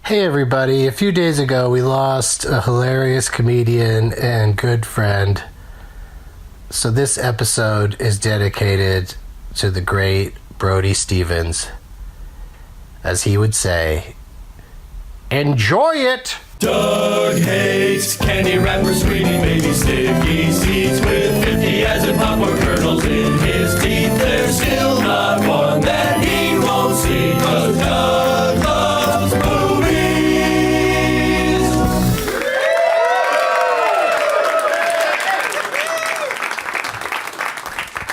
Hey everybody, a few days ago we lost a hilarious comedian and good friend. So this episode is dedicated to the great Brody Stevens. As he would say, enjoy it! Doug hates candy wrappers, screaming baby sticky seeds with 50 as in popcorn kernels in his teeth. There's still not one that he won't see, 'cause Doug loves movies.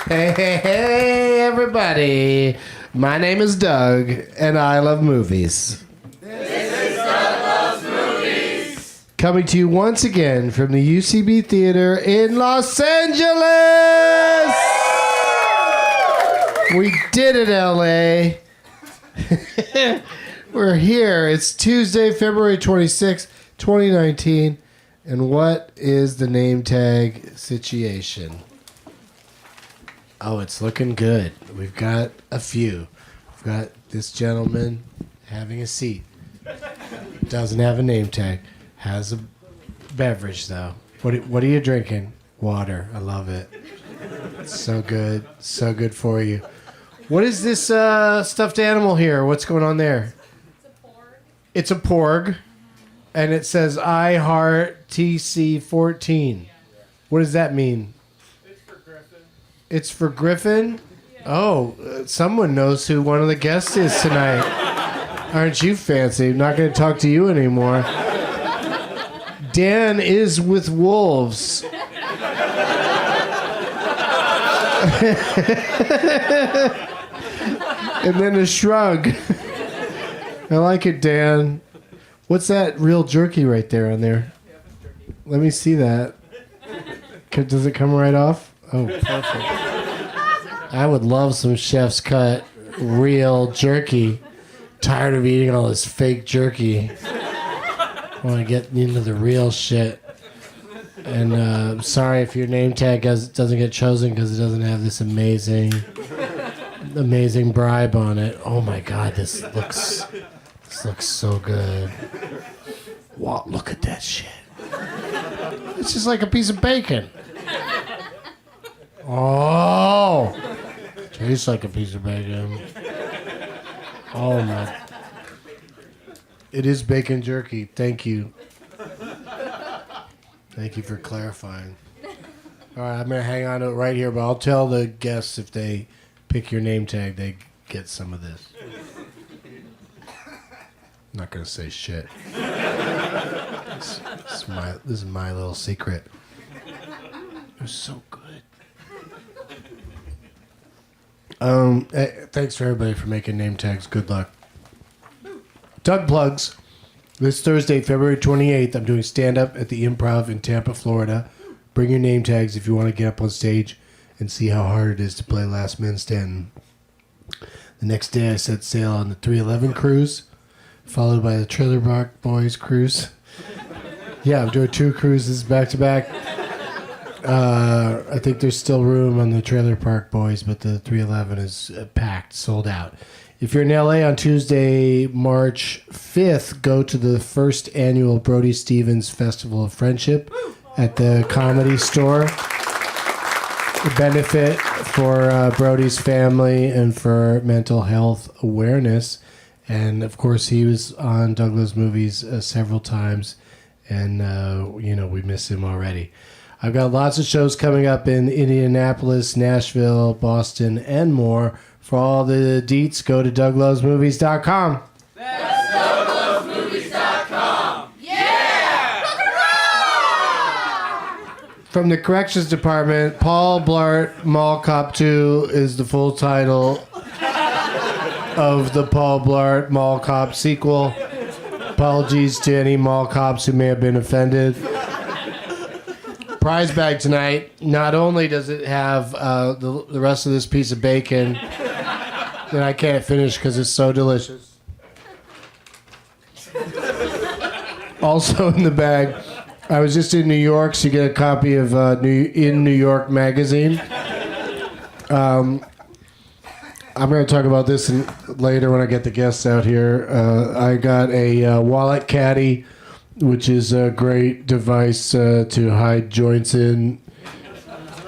Hey, everybody. My name is Doug, and I love movies. Coming to you once again from the UCB Theater in Los Angeles! We did it, LA! We're here. It's Tuesday, February 26th, 2019. And what is the name tag situation? Oh, it's looking good. We've got a few. We've got this gentleman having a seat. Doesn't have a name tag. Has a beverage, though. What are you drinking? Water. I love it. It's so good. So good for you. What is this stuffed animal here? What's going on there? It's a porg. And it says, I heart TC14. What does that mean? It's for Griffin. It's for Griffin? Yeah. Oh, someone knows who one of the guests is tonight. Aren't you fancy? I'm not going to talk to you anymore. Dan is with wolves. And then a shrug. I like it, Dan. What's that real jerky right there on there? Let me see that. Does it come right off? Oh, perfect. I would love some chef's cut real jerky. Tired of eating all this fake jerky. I want to get into the real shit. And I'm sorry if your name tag doesn't get chosen because it doesn't have this amazing bribe on it. Oh my God, this looks so good. Wow, look at that shit. It's just like a piece of bacon. Oh, tastes like a piece of bacon. Oh my. It is bacon jerky. Thank you. Thank you for clarifying. All right, I'm going to hang on to it right here, but I'll tell the guests if they pick your name tag, they get some of this. I'm not going to say shit. This is my little secret. It was so good. Thanks for everybody for making name tags. Good luck. Doug plugs. This Thursday, February 28th, I'm doing stand-up at the Improv in Tampa, Florida. Bring your name tags if you want to get up on stage and see how hard it is to play Last Man Standing. The next day, I set sail on the 311 cruise, followed by the Trailer Park Boys cruise. Yeah, I'm doing 2 cruises back-to-back. I think there's still room on the Trailer Park Boys, but the 311 is packed, sold out. If you're in LA on Tuesday, March 5th, go to the first annual Brody Stevens Festival of Friendship at the Comedy Store. A benefit for Brody's family and for mental health awareness. And, of course, he was on Doug Loves Movies several times, and, we miss him already. I've got lots of shows coming up in Indianapolis, Nashville, Boston, and more. For all the deets, go to DougLovesMovies.com. That's DougLovesMovies.com. Yeah! From the Corrections Department, Paul Blart Mall Cop 2 is the full title of the Paul Blart Mall Cop sequel. Apologies to any mall cops who may have been offended. Prize bag tonight. Not only does it have the rest of this piece of bacon that I can't finish because it's so delicious. Also in the bag, I was just in New York, so you get a copy of In New York magazine. I'm going to talk about this later when I get the guests out here. I got a wallet caddy, which is a great device to hide joints in.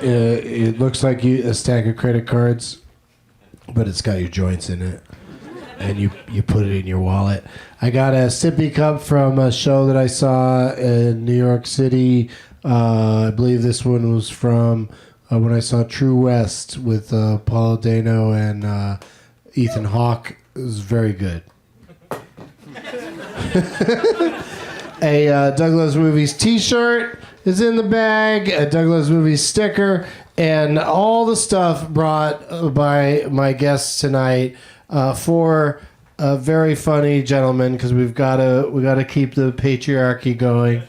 It looks like a stack of credit cards, but it's got your joints in it. And you put it in your wallet. I got a sippy cup from a show that I saw in New York City. I believe this one was from when I saw True West with Paul Dano and Ethan Hawke. It was very good. A Douglas Movies t-shirt is in the bag, a Douglas Movies sticker, and all the stuff brought by my guests tonight for a very funny gentleman, because we got to keep the patriarchy going.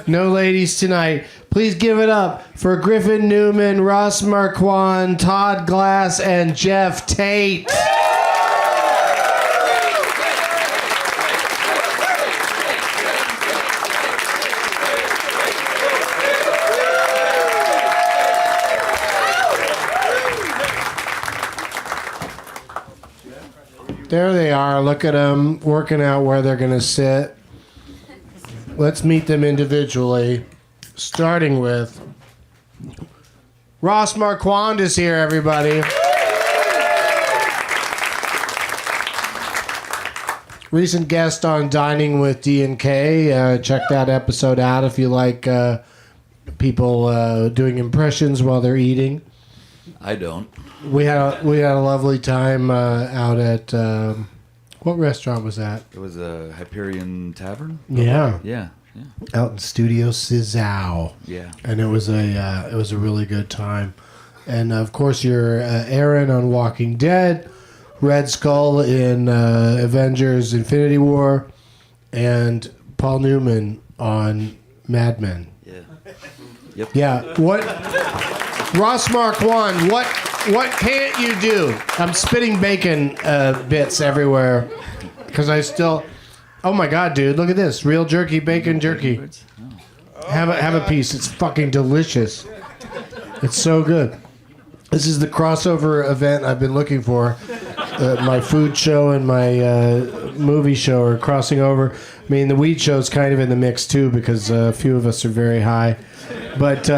No ladies tonight. Please give it up for Griffin Newman, Ross Marquand, Todd Glass, and Geoff Tate. There they are. Look at them working out where they're going to sit. Let's meet them individually, starting with Ross Marquand is here, everybody. Recent guest on Dining with D&K. Check that episode out if you like people doing impressions while they're eating. I don't. We had a lovely time out at what restaurant was that? It was a Hyperion Tavern. Yeah, Yeah. out in Studio Sizao. Yeah. And it was a really good time. And of course, you're Aaron on Walking Dead, Red Skull in Avengers: Infinity War, and Paul Newman on Mad Men. Yeah. Yep. Yeah. What? Ross Marquand, what can't you do? I'm spitting bacon bits everywhere because I still. Oh my god, dude! Look at this, real jerky, bacon jerky. Have a piece. It's fucking delicious. It's so good. This is the crossover event I've been looking for. My food show and my movie show are crossing over. I mean, the weed show's kind of in the mix too because a few of us are very high, but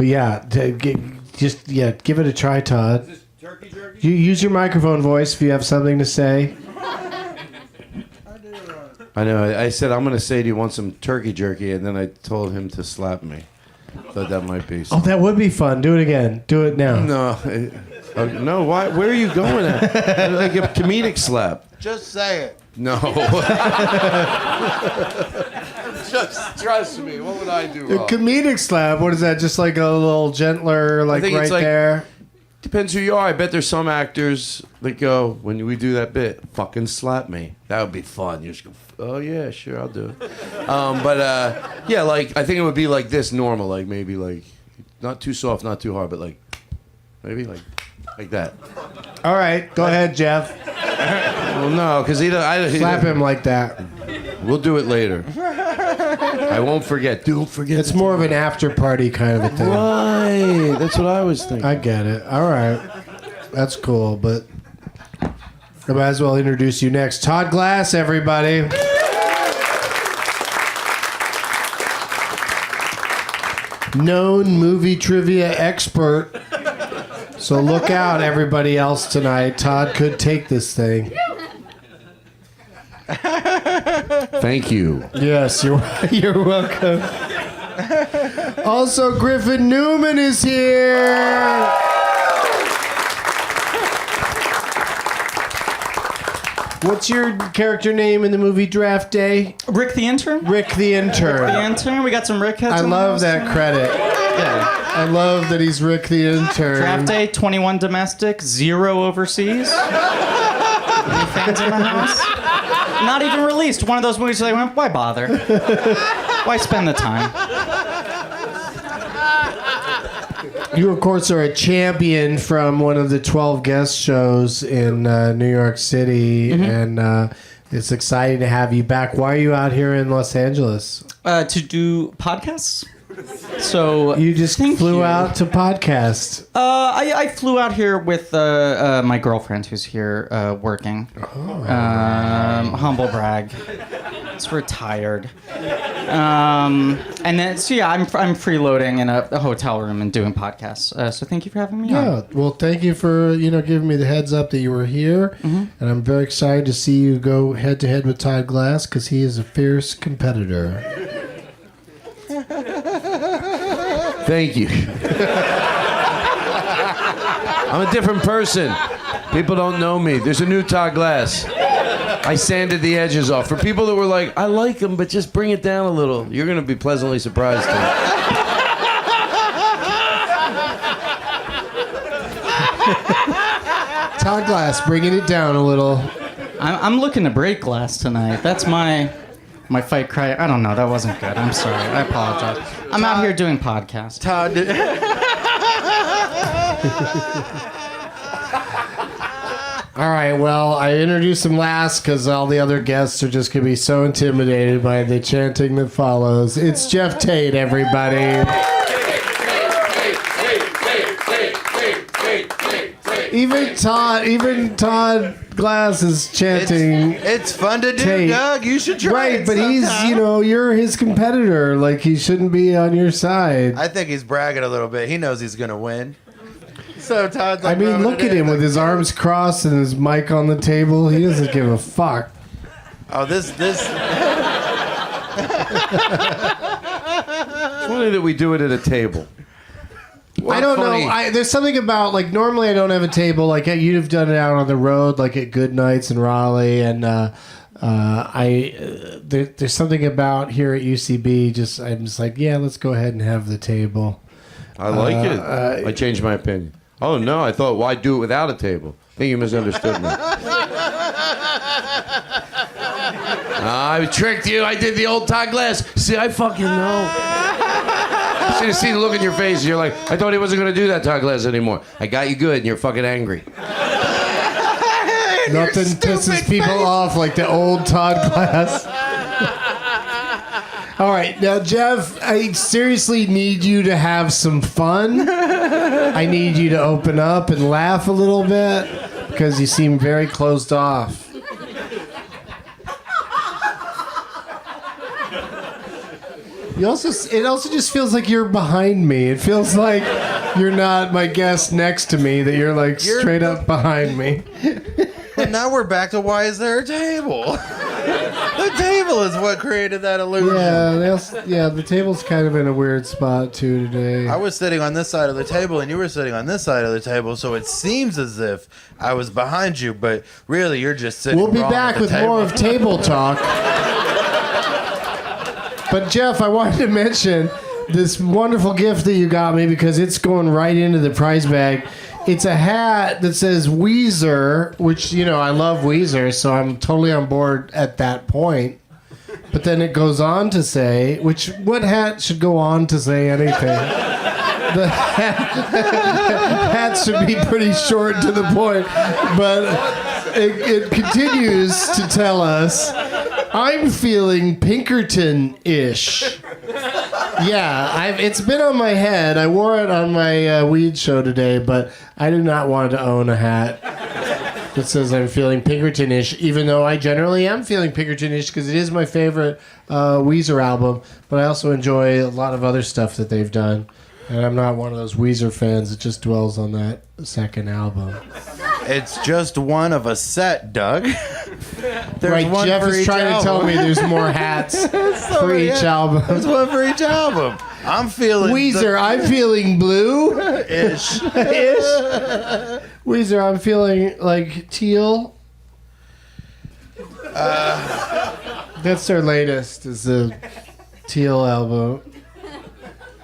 yeah, give it a try, Todd. Is this turkey jerky? You use your microphone voice if you have something to say. I know. I said, I'm going to say, do you want some turkey jerky? And then I told him to slap me. Thought that might be Oh, that would be fun. Do it again. Do it now. No. No, why? Where are you going at? Like a comedic slap. Just say it. No. Just trust me. What would I do A wrong? comedic slap. What is that? Just like a little gentler, like think right it's like- there? Depends who you are. I bet there's some actors that go, when we do that bit, fucking slap me. That would be fun. You just go, oh, yeah, sure, I'll do it. Yeah, like, I think it would be like this normal. Like, maybe, like, not too soft, not too hard, but, like, maybe, like that. All right. Go ahead, Jeff. Well, no, because Slap him like that. We'll do it later. I won't forget. Don't forget. It's more of an after party kind of a thing. Right. That's what I was thinking. I get it. All right. That's cool, but I might as well introduce you next. Todd Glass, everybody. Known movie trivia expert. So look out, everybody else tonight. Todd could take this thing. Thank you. Yes, you're welcome. Also, Griffin Newman is here. What's your character name in the movie Draft Day? Rick the Intern? Rick the Intern. The Intern. We got some Rick heads. I in the love house that tonight. credit. Yeah. I love that he's Rick the Intern. Draft Day, 21 domestic, 0 overseas. Any fans in the house? Not even released. One of those movies where they went, why bother? Why spend the time? You, of course, are a champion from one of the 12 guest shows in New York City, and it's exciting to have you back. Why are you out here in Los Angeles? To do podcasts? So You just thank flew you. out to podcast. I flew out here with my girlfriend who's here working. Humble brag. It's retired. And then, so yeah, I'm freeloading in a hotel room and doing podcasts. So thank you for having me on. Yeah, well, thank you for giving me the heads up that you were here, and I'm very excited to see you go head to head with Todd Glass because he is a fierce competitor. Thank you. I'm a different person. People don't know me. There's a new Todd Glass. I sanded the edges off. For people that were like, I like him, but just bring it down a little, you're going to be pleasantly surprised. Todd Glass, bringing it down a little. I'm looking to break glass tonight. That's my fight cry. I don't know. That wasn't good. I'm sorry. I apologize. I'm out here doing podcasts. Todd. All right, well, I introduced him last because all the other guests are just going to be so intimidated by the chanting that follows. It's Geoff Tate, everybody. Even Todd Glass is chanting. It's fun to do, Tate. Doug. You should try Right, it but he's, sometime. you're his competitor. Like, he shouldn't be on your side. I think he's bragging a little bit. He knows he's going to win. So Todd's I like, mean, rubbing look it at in, him with like, his arms crossed and his mic on the table. He doesn't give a fuck. Oh, this. It's funny that we do it at a table. I don't funny. know. There's something about, like, normally I don't have a table. Like, you'd have done it out on the road, like at Good Nights in Raleigh. And there's something about here at UCB. I'm just like, yeah, let's go ahead and have the table. I like it. I changed my opinion. Oh, no, I thought, why do it without a table? I think you misunderstood me. I tricked you. I did the old Todd Glass. See, I fucking know. I should have seen the look in your face. You're like, I thought he wasn't going to do that Todd Glass anymore. I got you good, and you're fucking angry. Nothing pisses people off like the old Todd Glass. All right, now, Geoff, I seriously need you to have some fun. I need you to open up and laugh a little bit because you seem very closed off. It also just feels like you're behind me. It feels like you're not my guest next to me, that you're like straight up behind me. But now we're back to why is there a table? The table is what created that illusion. Yeah, the table's kind of in a weird spot too today. I was sitting on this side of the table and you were sitting on this side of the table, so it seems as if I was behind you, but really you're just sitting We'll be wrong back at the with table. more of Table Talk. But Geoff, I wanted to mention this wonderful gift that you got me because it's going right into the prize bag. It's a hat that says Weezer, which, I love Weezer, so I'm totally on board at that point. But then it goes on to say, what hat should go on to say anything? The hat should be pretty short to the point, but it continues to tell us, I'm feeling Pinkerton-ish. Yeah, it's been on my head. I wore it on my weed show today, but I do not want to own a hat that says I'm feeling Pinkerton-ish, even though I generally am feeling Pinkerton-ish because it is my favorite Weezer album, but I also enjoy a lot of other stuff that they've done. And I'm not one of those Weezer fans that just dwells on that second album. It's just one of a set, Doug. Right, one Geoff for is each trying to tell album. me there's more hats for each album. There's one for each album. I'm feeling Weezer, I'm feeling blue. ish. Weezer, I'm feeling like teal. That's their latest, is the teal album.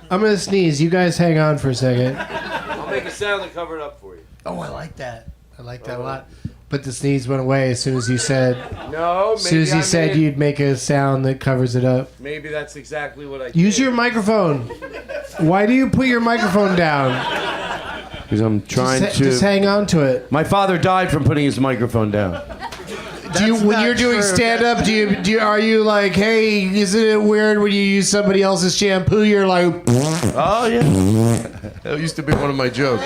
I'm going to sneeze. You guys hang on for a second. I'll make a sound to cover it up for you. Oh, I like that. I like that a lot. But the sneeze went away as soon as you said... No, As soon as you said you'd make a sound that covers it up. Maybe that's exactly what I did. Use your microphone. Why do you put your microphone down? Because I'm trying Just hang on to it. My father died from putting his microphone down. when you're doing stand up, are you like, hey, isn't it weird when you use somebody else's shampoo? You're like, Oh yeah, that used to be one of my jokes.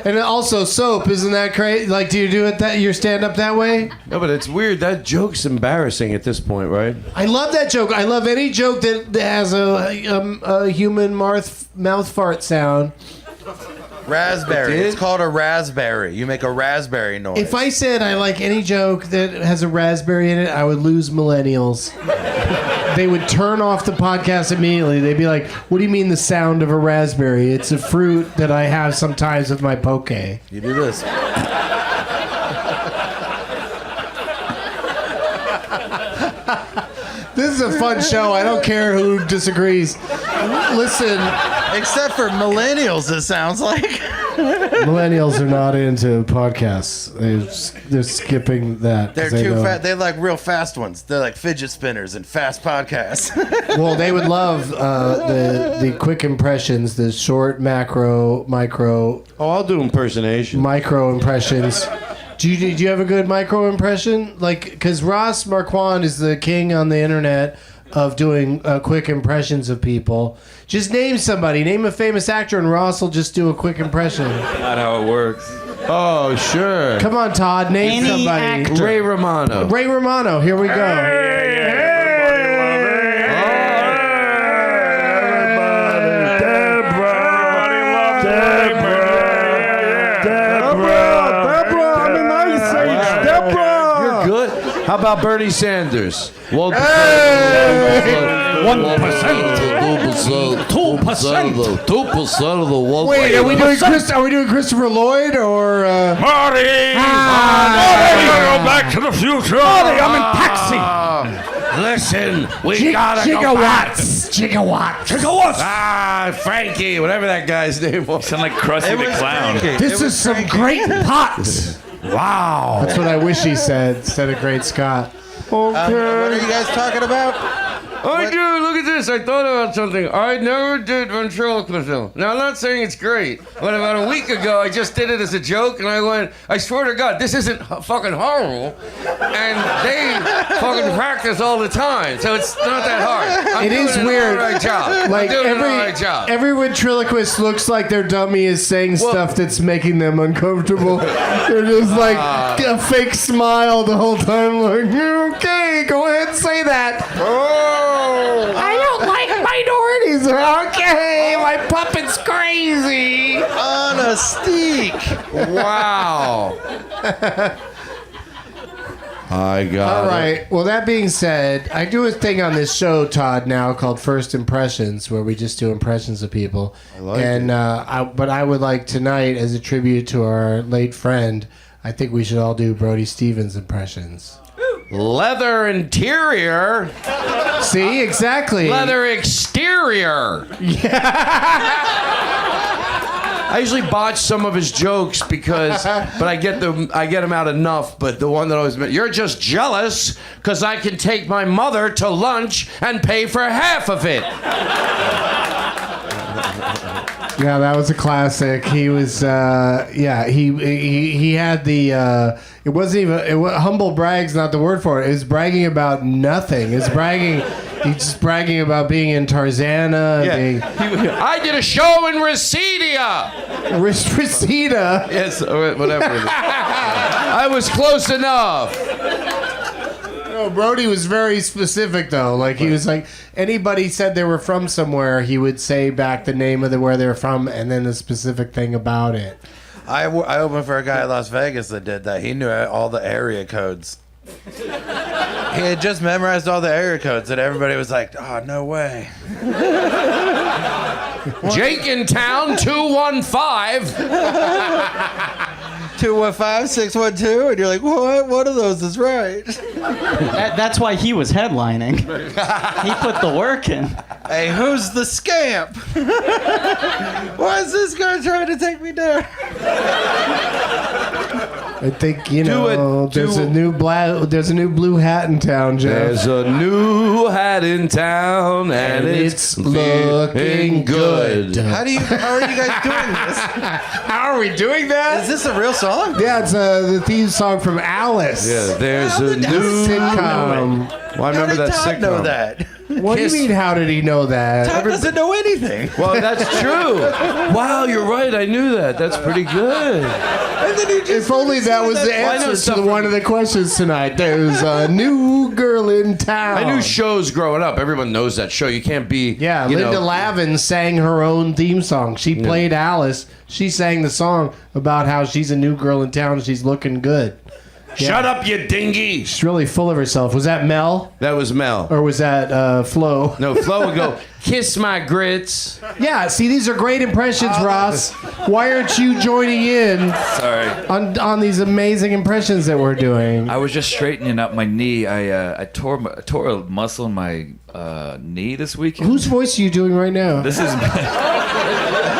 and also soap. Isn't that crazy? Like, do you do it that your stand up that way? No, but it's weird. That joke's embarrassing at this point, right? I love that joke. I love any joke that has a human mouth fart sound. Raspberry. It's called a raspberry. You make a raspberry noise. If I said I like any joke that has a raspberry in it, I would lose millennials. They would turn off the podcast immediately. They'd be like, what do you mean the sound of a raspberry? It's a fruit that I have sometimes with my poke. You do this. This is a fun show. I don't care who disagrees. Listen. Except for millennials, it sounds like. Millennials are not into podcasts. They're skipping that. They're too fast. They like real fast ones. They're like fidget spinners and fast podcasts. Well, they would love the quick impressions, the short, micro. Oh, I'll do impersonation. Micro impressions. Do you have a good micro impression? Like, because Ross Marquand is the king on the internet of doing quick impressions of people. Just name somebody. Name a famous actor, and Ross will just do a quick impression. Not how it works. Oh, sure. Come on, Todd. Name Any somebody. actor. Ray Romano. Ray Romano. Here we go. You're good. How about Bernie Sanders? Well, 1%. 2% of the world. Wait, are we doing Christopher Lloyd or? Marty! Marty! Go back to the future! Marty, I'm in taxi! listen, we gotta go back. Gigawatts. Frankie, whatever that guy's name was. Sound like Krusty the Clown. This is some great pots. Wow. That's what I wish he said instead of Great Scott. What are you guys talking about? Oh, dude, look at this. I thought about something. I never did ventriloquism. Now, I'm not saying it's great, but about a week ago, I just did it as a joke, and I went, I swear to God, this isn't fucking horrible. And they fucking practice all the time, so it's not that hard. It is weird. All right job. Like I'm doing an all right job. every ventriloquist looks like their dummy is saying stuff that's making them uncomfortable. They're just like a fake smile the whole time, like, okay, go ahead and say that. I don't like minorities. Okay, my puppet's crazy. On a steak. Wow. I got All it. right. Well, that being said, I do a thing on this show, Todd, now called First Impressions, where we just do impressions of people. I like it. But I would like tonight, as a tribute to our late friend, I think we should all do Brody Stevens impressions. Leather interior. See, exactly. Leather exterior. I usually botch some of his jokes but I get them out enough. But the one that always meant, you're just jealous because I can take my mother to lunch and pay for half of it. Yeah, that was a classic. He was, he had the. It wasn't even humble brag's not the word for it. It was bragging about nothing. It's bragging. He's just bragging about being in Tarzana. Yeah. I did a show in Reseda. Reseda. Yes, whatever it is. I was close enough. No, Brody was very specific though. Like he was like, anybody said they were from somewhere, he would say back the name of where they were from and then a specific thing about it. I opened for a guy in Las Vegas that did that. He knew all the area codes. He had just memorized all the area codes, and everybody was like, "Oh, no way." Jake in town, 215. 215, 612, and you're like, "What? One of those is right." That's why he was headlining. He put the work in. Hey, who's the scamp? Why is this guy trying to take me down? I think Do there's it. a new blue hat in town, Jeff. There's a new hat in town, and it's looking good. How are you guys doing this? How are we doing that? Is this a real song? Yeah, it's the theme song from Alice. Yeah, there's How a did that new sitcom. Well, I remember How did that Todd sitcom. know that? What do you mean? How did he know that? Todd doesn't know anything. Well, that's true. Wow, you're right. I knew that. That's pretty good. And then he just If only that was the Well, I know answer to one of the questions tonight. There's a new girl in town. I knew shows growing up. Everyone knows that show. You can't be. Yeah, you Linda know, Lavin sang her own theme song. She played Alice. She sang the song about how she's a new girl in town and she's looking good. Shut up, you dingy. She's really full of herself. Was that Mel? That was Mel. Or was that Flo? No, Flo would go, kiss my grits. Yeah, see, these are great impressions, Ross. Why aren't you joining in Sorry. on these amazing impressions that we're doing? I was just straightening up my knee. I tore a muscle in my knee this weekend. Whose voice are you doing right now? This is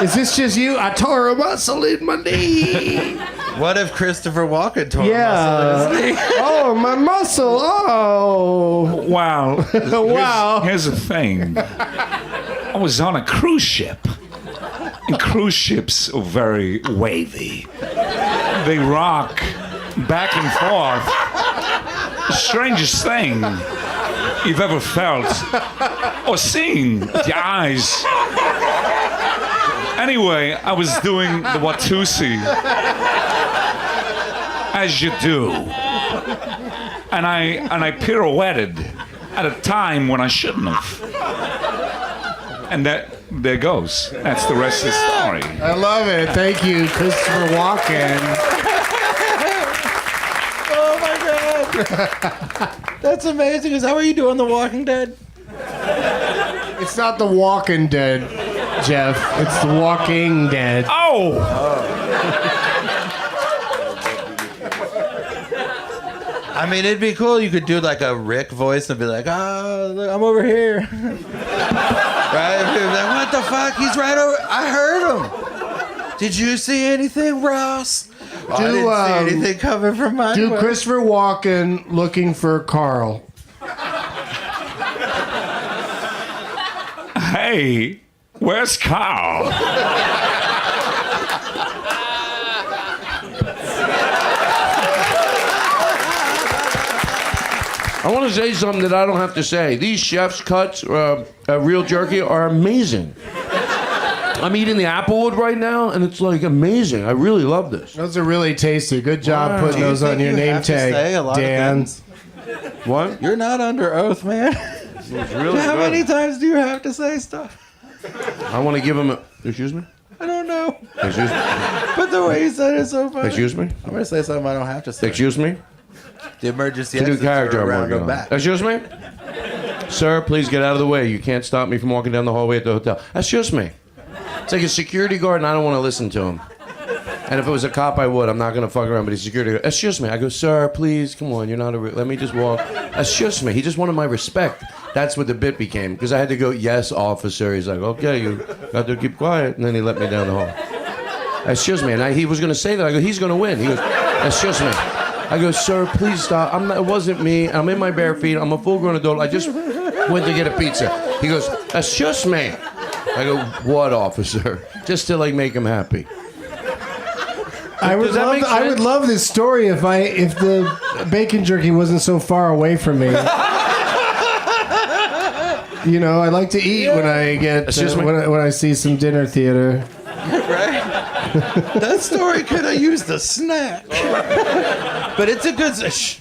Is this just you? I tore a muscle in my knee. What if Christopher Walken tore Yeah. a muscle in his knee? Oh, my muscle. Oh. Wow. Wow. Here's the thing. I was on a cruise ship. And cruise ships are very wavy. They rock back and forth. The strangest thing you've ever felt or seen with your eyes. Anyway, I was doing the Watusi, as you do, and I pirouetted at a time when I shouldn't have, and there goes. That's the rest of the story. I love it. Thank you, Christopher Walken. Oh my god. That's amazing. Is that what you do on The Walking Dead? It's not The Walking Dead, Jeff. It's The Walking Dead. Oh! I mean, it'd be cool. You could do like a Rick voice and be like, "Oh, look, I'm over here." Right? People be like, "What the fuck? He's right over. I heard him. Did you see anything, Ross? I didn't see anything coming from my Do way." Christopher Walken looking for Carl. Hey, where's Carl? I want to say something that I don't have to say. These chef's cuts, real jerky, are amazing. I'm eating the Applewood right now, and it's like amazing. I really love this. Those are really tasty. Good job Wow. putting Do you those on think your you name have to say tag, a lot of Dan. things? What? You're not under oath, man. It's really How good. many times do you have to say stuff? I want to give him a... Excuse me? I don't know. Excuse me? But the way you said it is so funny. Excuse me? I'm gonna say something I don't have to say. Excuse me? The emergency It's a new exits character are I'm around working the on. back. Excuse me? Sir, please get out of the way. You can't stop me from walking down the hallway at the hotel. Excuse me. It's like a security guard, and I don't want to listen to him. And if it was a cop, I would. I'm not going to fuck around, but he's a security guard. Excuse me. I go, sir, please, come on. You're not a... Let me just walk. Excuse me. He just wanted my respect. That's what the bit became. Because I had to go, yes, officer. He's like, okay, you got to keep quiet. And then he let me down the hall. Excuse me. And he was going to say that. I go, he's going to win. He goes, excuse me. I go, sir, please stop. It wasn't me. I'm in my bare feet. I'm a full-grown adult. I just went to get a pizza. He goes, excuse me. I go, what, officer? Just to, like, make him happy. I would Does that make I would sense? love this story if the bacon jerky wasn't so far away from me. You know, I like to eat when I get Excuse me? when I see some dinner theater. Right? That story could have used a snack. But it's a good... Shh.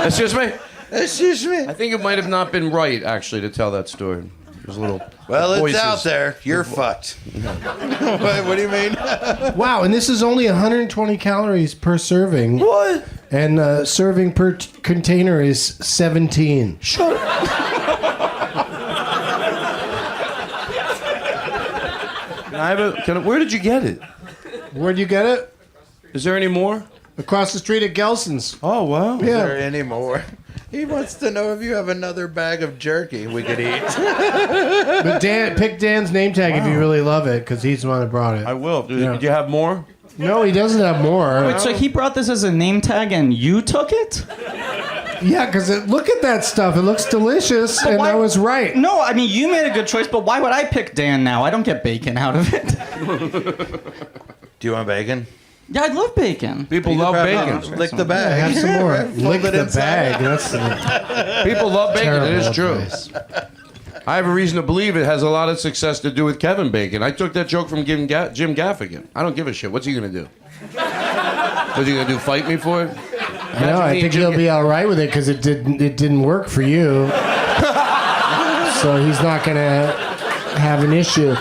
Excuse me? Excuse me. I think it might have not been right, actually, to tell that story. There's a little... Well, it's voices. out there. You're fucked. What do you mean? Wow, and this is only 120 calories per serving. What? And serving per container is 17. Shut up. Where did you get it? Where'd you get it? Is there any more? Across the street at Gelson's. Oh, wow. Is there Yeah. any more? He wants to know if you have another bag of jerky we could eat. But pick Dan's name tag if you really love it, because he's the one that brought it. I will. Do Yeah. you have more? No, he doesn't have more. Wait, so he brought this as a name tag and you took it? Yeah, because look at that stuff. It looks delicious, and why- I was right. No, I mean, you made a good choice, but why would I pick Dan now? I don't get bacon out of it. Do you want bacon? Yeah, I love bacon. People love bacon. Lick the bag. Have some more. Lick it the inside. bag. That's People love bacon. terrible It is true. advice. I have a reason to believe it has a lot of success to do with Kevin Bacon. I took that joke from Jim Gaffigan. I don't give a shit. What's he gonna do? What's he gonna do? Fight me for it? No, I think he'll be all right with it because it didn't work for you. So he's not gonna have an issue.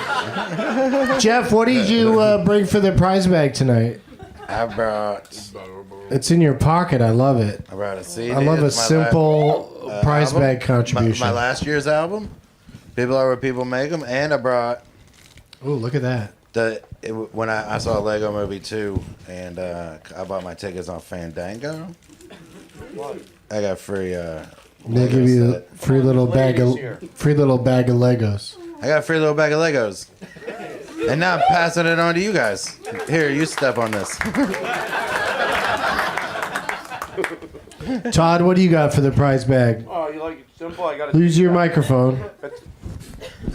Jeff, what did you bring for the prize bag tonight? I brought It's in your pocket. I love it. a CD. I love a It's my simple prize album. bag contribution. My last year's album. People are what people make them, and I brought Oh, look at that. when I saw Lego Movie 2, and I bought my tickets on Fandango. I got free. They give you a free little bag of Legos. I got a free little bag of Legos. And now I'm passing it on to you guys. Here, you step on this. Todd, what do you got for the prize bag? Oh, you like it simple? I got Use your microphone.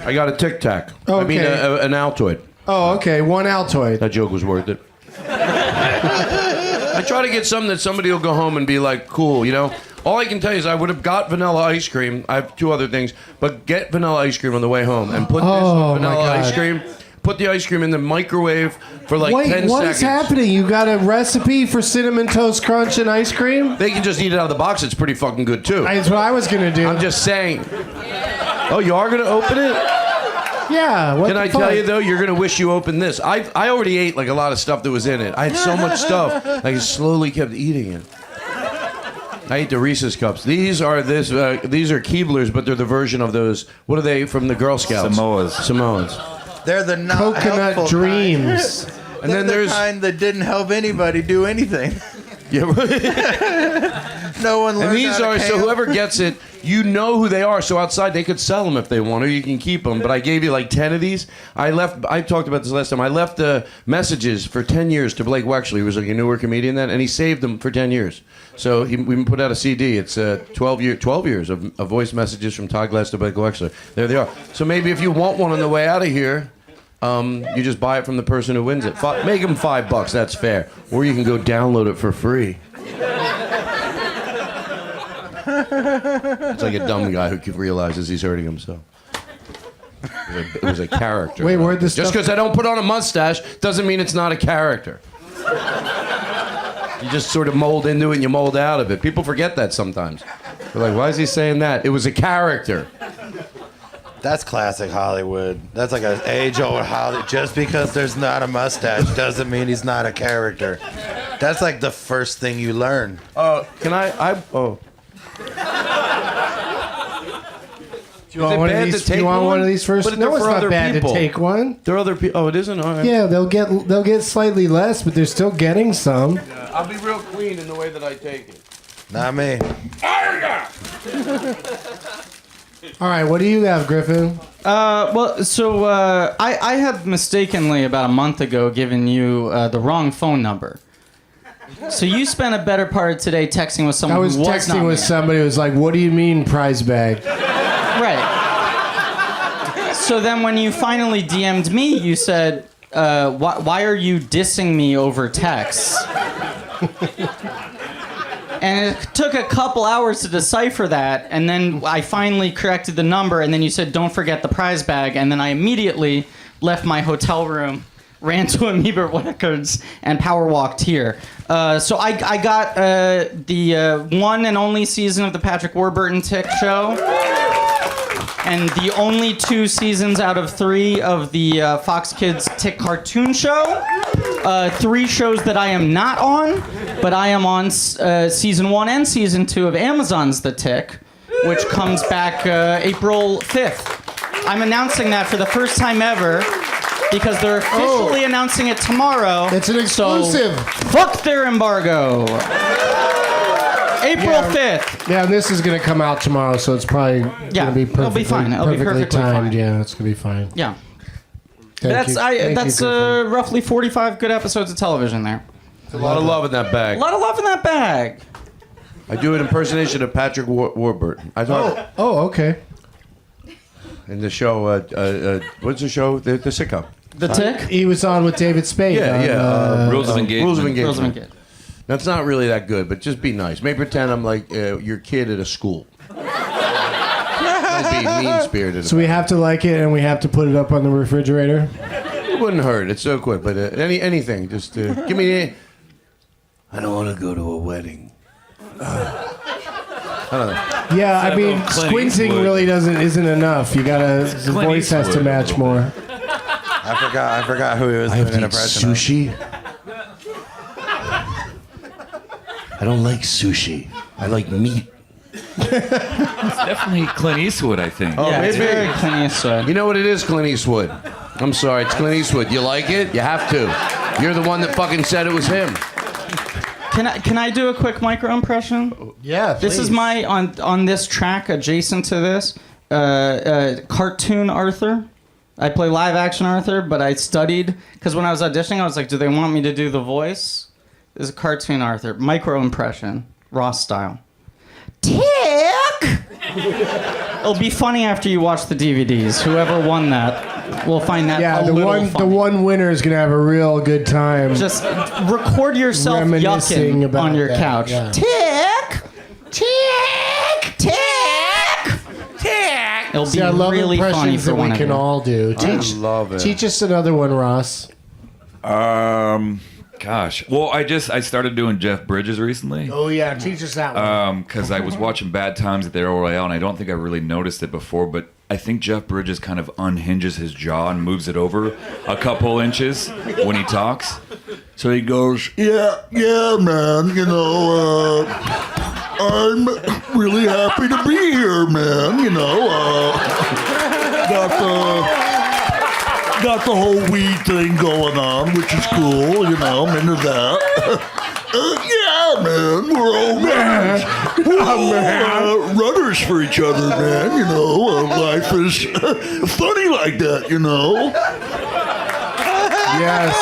I got a Tic Tac. Okay. I mean, an Altoid. Oh, okay. One Altoid. That joke was worth it. I try to get something that somebody will go home and be like, cool, you know? All I can tell you is I would have got vanilla ice cream. I have 2 other things, but get vanilla ice cream on the way home and put this Oh, my vanilla God. ice cream. Put the ice cream in the microwave for like 10 Wait, seconds. what is happening? You got a recipe for Cinnamon Toast Crunch and ice cream? They can just eat it out of the box. It's pretty fucking good too. That's what I was going to do. I'm just saying. Oh, you are going to open it? Yeah. What Can the I fuck? tell you though, you're gonna wish you opened this. I already ate like a lot of stuff that was in it. I had so much stuff. I slowly kept eating it. I ate the Reese's cups. These are Keeblers, but they're the version of those. What are they from the Girl Scouts? Samoas. They're the not Coconut helpful Dreams. Kind. And then They're there's the kind that didn't help anybody do anything. yeah, No one learned and these how to are so camp. whoever gets it, you know who they are. So outside they could sell them if they want, or you can keep them. But I gave you like 10 of these. I talked about this last time. I left the messages for 10 years to Blake Wexley, who was like a newer comedian then, and he saved them for 10 years. So we put out a CD. It's 12 years of voice messages from Todd Glass to Blake Wexley. There they are. So maybe if you want one on the way out of here, you just buy it from the person who wins it. Make them $5. That's fair. Or you can go download it for free. It's like a dumb guy who realizes he's hurting himself. It was a character. Wait, where'd this Just stuff- because I don't put on a mustache doesn't mean it's not a character. You just sort of mold into it and you mold out of it. People forget that sometimes. They're like, why is he saying that? It was a character. That's classic Hollywood. That's like an age-old Hollywood. Just because there's not a mustache doesn't mean he's not a character. That's like the first thing you learn. Can I? Do you want one of these? Do you want one of these first? But No, they're it's for not other bad people. to take one. There are other people. Oh, it isn't? All right. Yeah, they'll get slightly less, but they're still getting some. I'll be real clean in the way that I take it. Not me. All right, what do you have, Griffin? I had mistakenly about a month ago given you the wrong phone number. So you spent a better part of today texting with someone I was who was texting not with me. somebody who was like, "What do you mean prize bag?" Right. So then when you finally DM'd me, you said, why are you dissing me over text? And it took a couple hours to decipher that, and then I finally corrected the number, and then you said, don't forget the prize bag, and then I immediately left my hotel room, ran to Amoeba Records, and power walked here. So I got the one and only season of the Patrick Warburton Tick Show, and the only 2 seasons out of 3 of the Fox Kids Tick Cartoon Show. 3 shows that I am not on, but I am on season 1 and season 2 of Amazon's The Tick, which comes back April 5th. I'm announcing that for the first time ever because they're officially announcing it tomorrow. It's an exclusive. So fuck their embargo. April 5th. Yeah, and this is going to come out tomorrow, so it's probably going to be it'll be perfectly, fine. It'll be perfectly perfectly timed. fine. Yeah, it's going to be fine. Yeah. Thank you. Thank you, Griffin. roughly 45 good episodes of television there. A lot of love in that A bag. lot of love in that bag. I do an impersonation of Patrick Warburton. I thought Oh, okay. in the show. What's the show? The sitcom. The Tick. He was on with David Spade. Yeah, on, yeah. Rules of Engagement. Rules of Engagement. Girls Don't Get. That's not really that good, but just be nice. Maybe pretend I'm like your kid at a school. Don't be mean-spirited. So we have to like it, and we have to put it up on the refrigerator. It wouldn't hurt. It's so quick. But anything, just give me. I don't want to go to a wedding. I don't know. Yeah, I mean, Clint squinting Eastwood. really isn't enough. You gotta. The Clint voice has to Eastwood a match little more. I forgot who he was doing an impression of. sushi. I don't like sushi. I like meat. It's definitely Clint Eastwood, I think. Oh, Yeah, it's maybe. very Clint Eastwood. You know what it is, Clint Eastwood. I'm sorry, it's Clint Eastwood. You like it? You have to. You're the one that fucking said it was him. Can I do a quick micro impression? Yeah, This is my on this track adjacent to this cartoon Arthur. I play live action Arthur, but I studied because when I was auditioning, I was like, do they want me to do the voice? This is a cartoon Arthur micro impression, Ross style. Tick. It'll be funny after you watch the DVDs. Whoever won that will find that Yeah, a the little one funny. the one winner is gonna have a real good time. Just record yourself Reminiscing yucking about on your that, couch. yeah. Tick, tick, tick, tick. It'll See, be I love really funny impressions for that one we of can you. all do. I love it. Teach us another one, Ross. Gosh. Well, I started doing Jeff Bridges recently. Oh yeah, teach us that one. Because I was watching Bad Times at the Royale, and I don't think I really noticed it before, but I think Jeff Bridges kind of unhinges his jaw and moves it over a couple inches when he talks. So he goes, Yeah, man, you know, I'm really happy to be here, man, you know, got the whole weed thing going on, which is cool, you know, I'm into that. Yeah, man, we're all runners. We're all runners for each other, man, you know, life is funny like that, you know. Yes,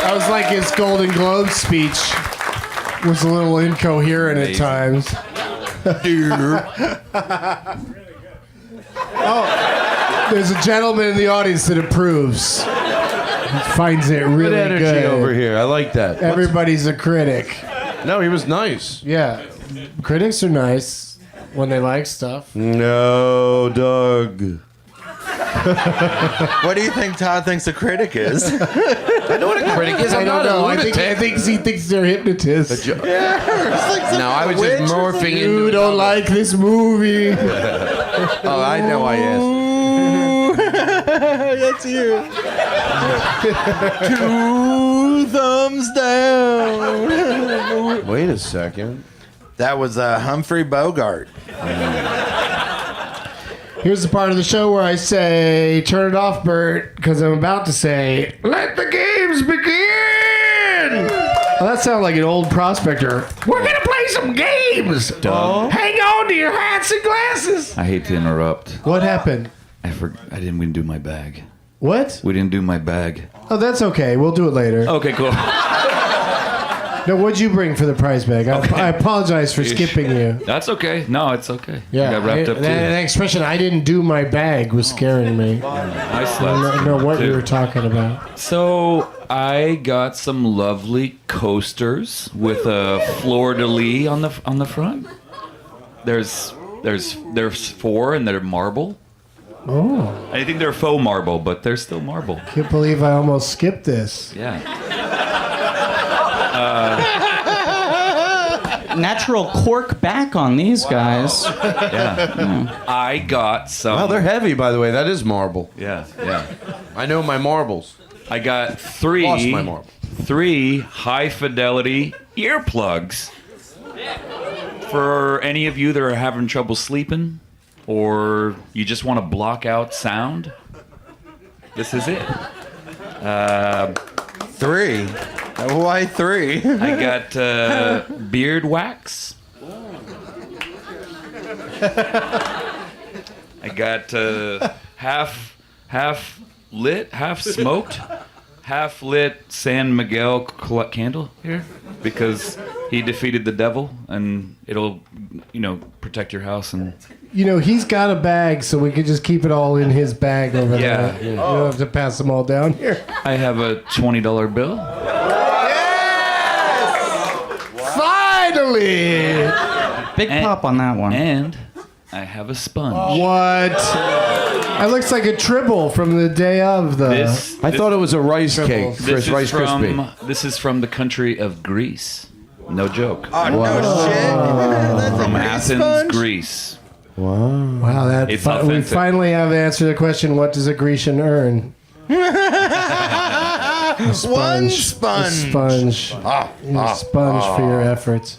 that was like his Golden Globe speech. Was a little incoherent at times. Dear. There's a gentleman in the audience that approves. Finds it Good really energy good. over here. I like that. Everybody's a critic. No, he was nice. Yeah, critics are nice when they like stuff. No, Doug. What do you think Todd thinks a critic is? I know what a critic is. I I'm don't not know. a I think lunatic. he thinks they're hypnotists. No, I was just morphing into. You don't like this movie. Oh, I know I asked. That's you. 2 thumbs down. Wait a second. That was Humphrey Bogart. Here's the part of the show where I say, "Turn it off, Bert," because I'm about to say, "Let the games begin." Well, that sounded like an old prospector. We're gonna play some games. Doug. Hang on to your hats and glasses. I hate to interrupt. What happened? We didn't do my bag. What? We didn't do my bag. Oh, that's okay. We'll do it later. Okay, cool. No, what'd you bring for the prize bag? I apologize for skipping you. That's okay. No, it's okay. Yeah, I got wrapped up too. that expression, "I didn't do my bag," was scaring me. I I slept. don't know what too. you were talking about. So I got some lovely coasters with a fleur de lis on the front. There's 4 and they're marble. Oh, I think they're faux marble, but they're still marble. can't believe I almost skipped this. Yeah. Natural cork back on these guys. Yeah. I got some. Wow, they're heavy, by the way. That is marble. Yeah, yeah. I know my marbles. I got 3. Lost my marble. 3 high fidelity earplugs for any of you that are having trouble sleeping, or you just want to block out sound. This is it. 3. Why 3? I got beard wax. I got half lit, half smoked, half lit San Miguel candle here because he defeated the devil, and it'll, protect your house. And He's got a bag, so we could just keep it all in his bag over Yeah. there. You don't have to pass them all down here. I have a $20 bill. Finally! Big pop on that one. And I have a sponge. What? That looks like a tribble from the day of the. I thought it was a rice cake. This is Rice Krispie. This is from the country of Greece. No joke. Oh, no shit. That's From a Greek Athens, sponge? Greece. Wow, It's we authentic. finally have answered the question: what does a Grecian earn? One A sponge. sponge. You're a sponge for your efforts.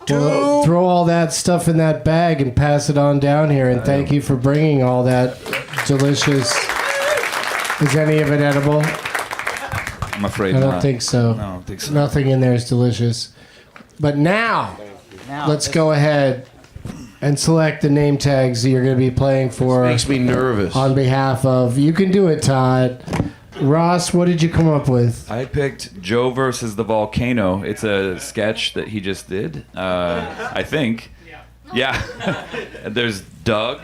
Well, throw all that stuff in that bag and pass it on down here. And thank you for bringing all that delicious. Is any of it edible? I'm afraid I not. don't think so. No, I don't think so. Nothing in there is delicious. But now, let's go ahead and select the name tags that you're going to be playing for Makes me nervous. on behalf of. You can do it, Todd. Ross, what did you come up with? I picked Joe versus the volcano. It's a sketch that he just did. I think. Yeah. And there's Doug.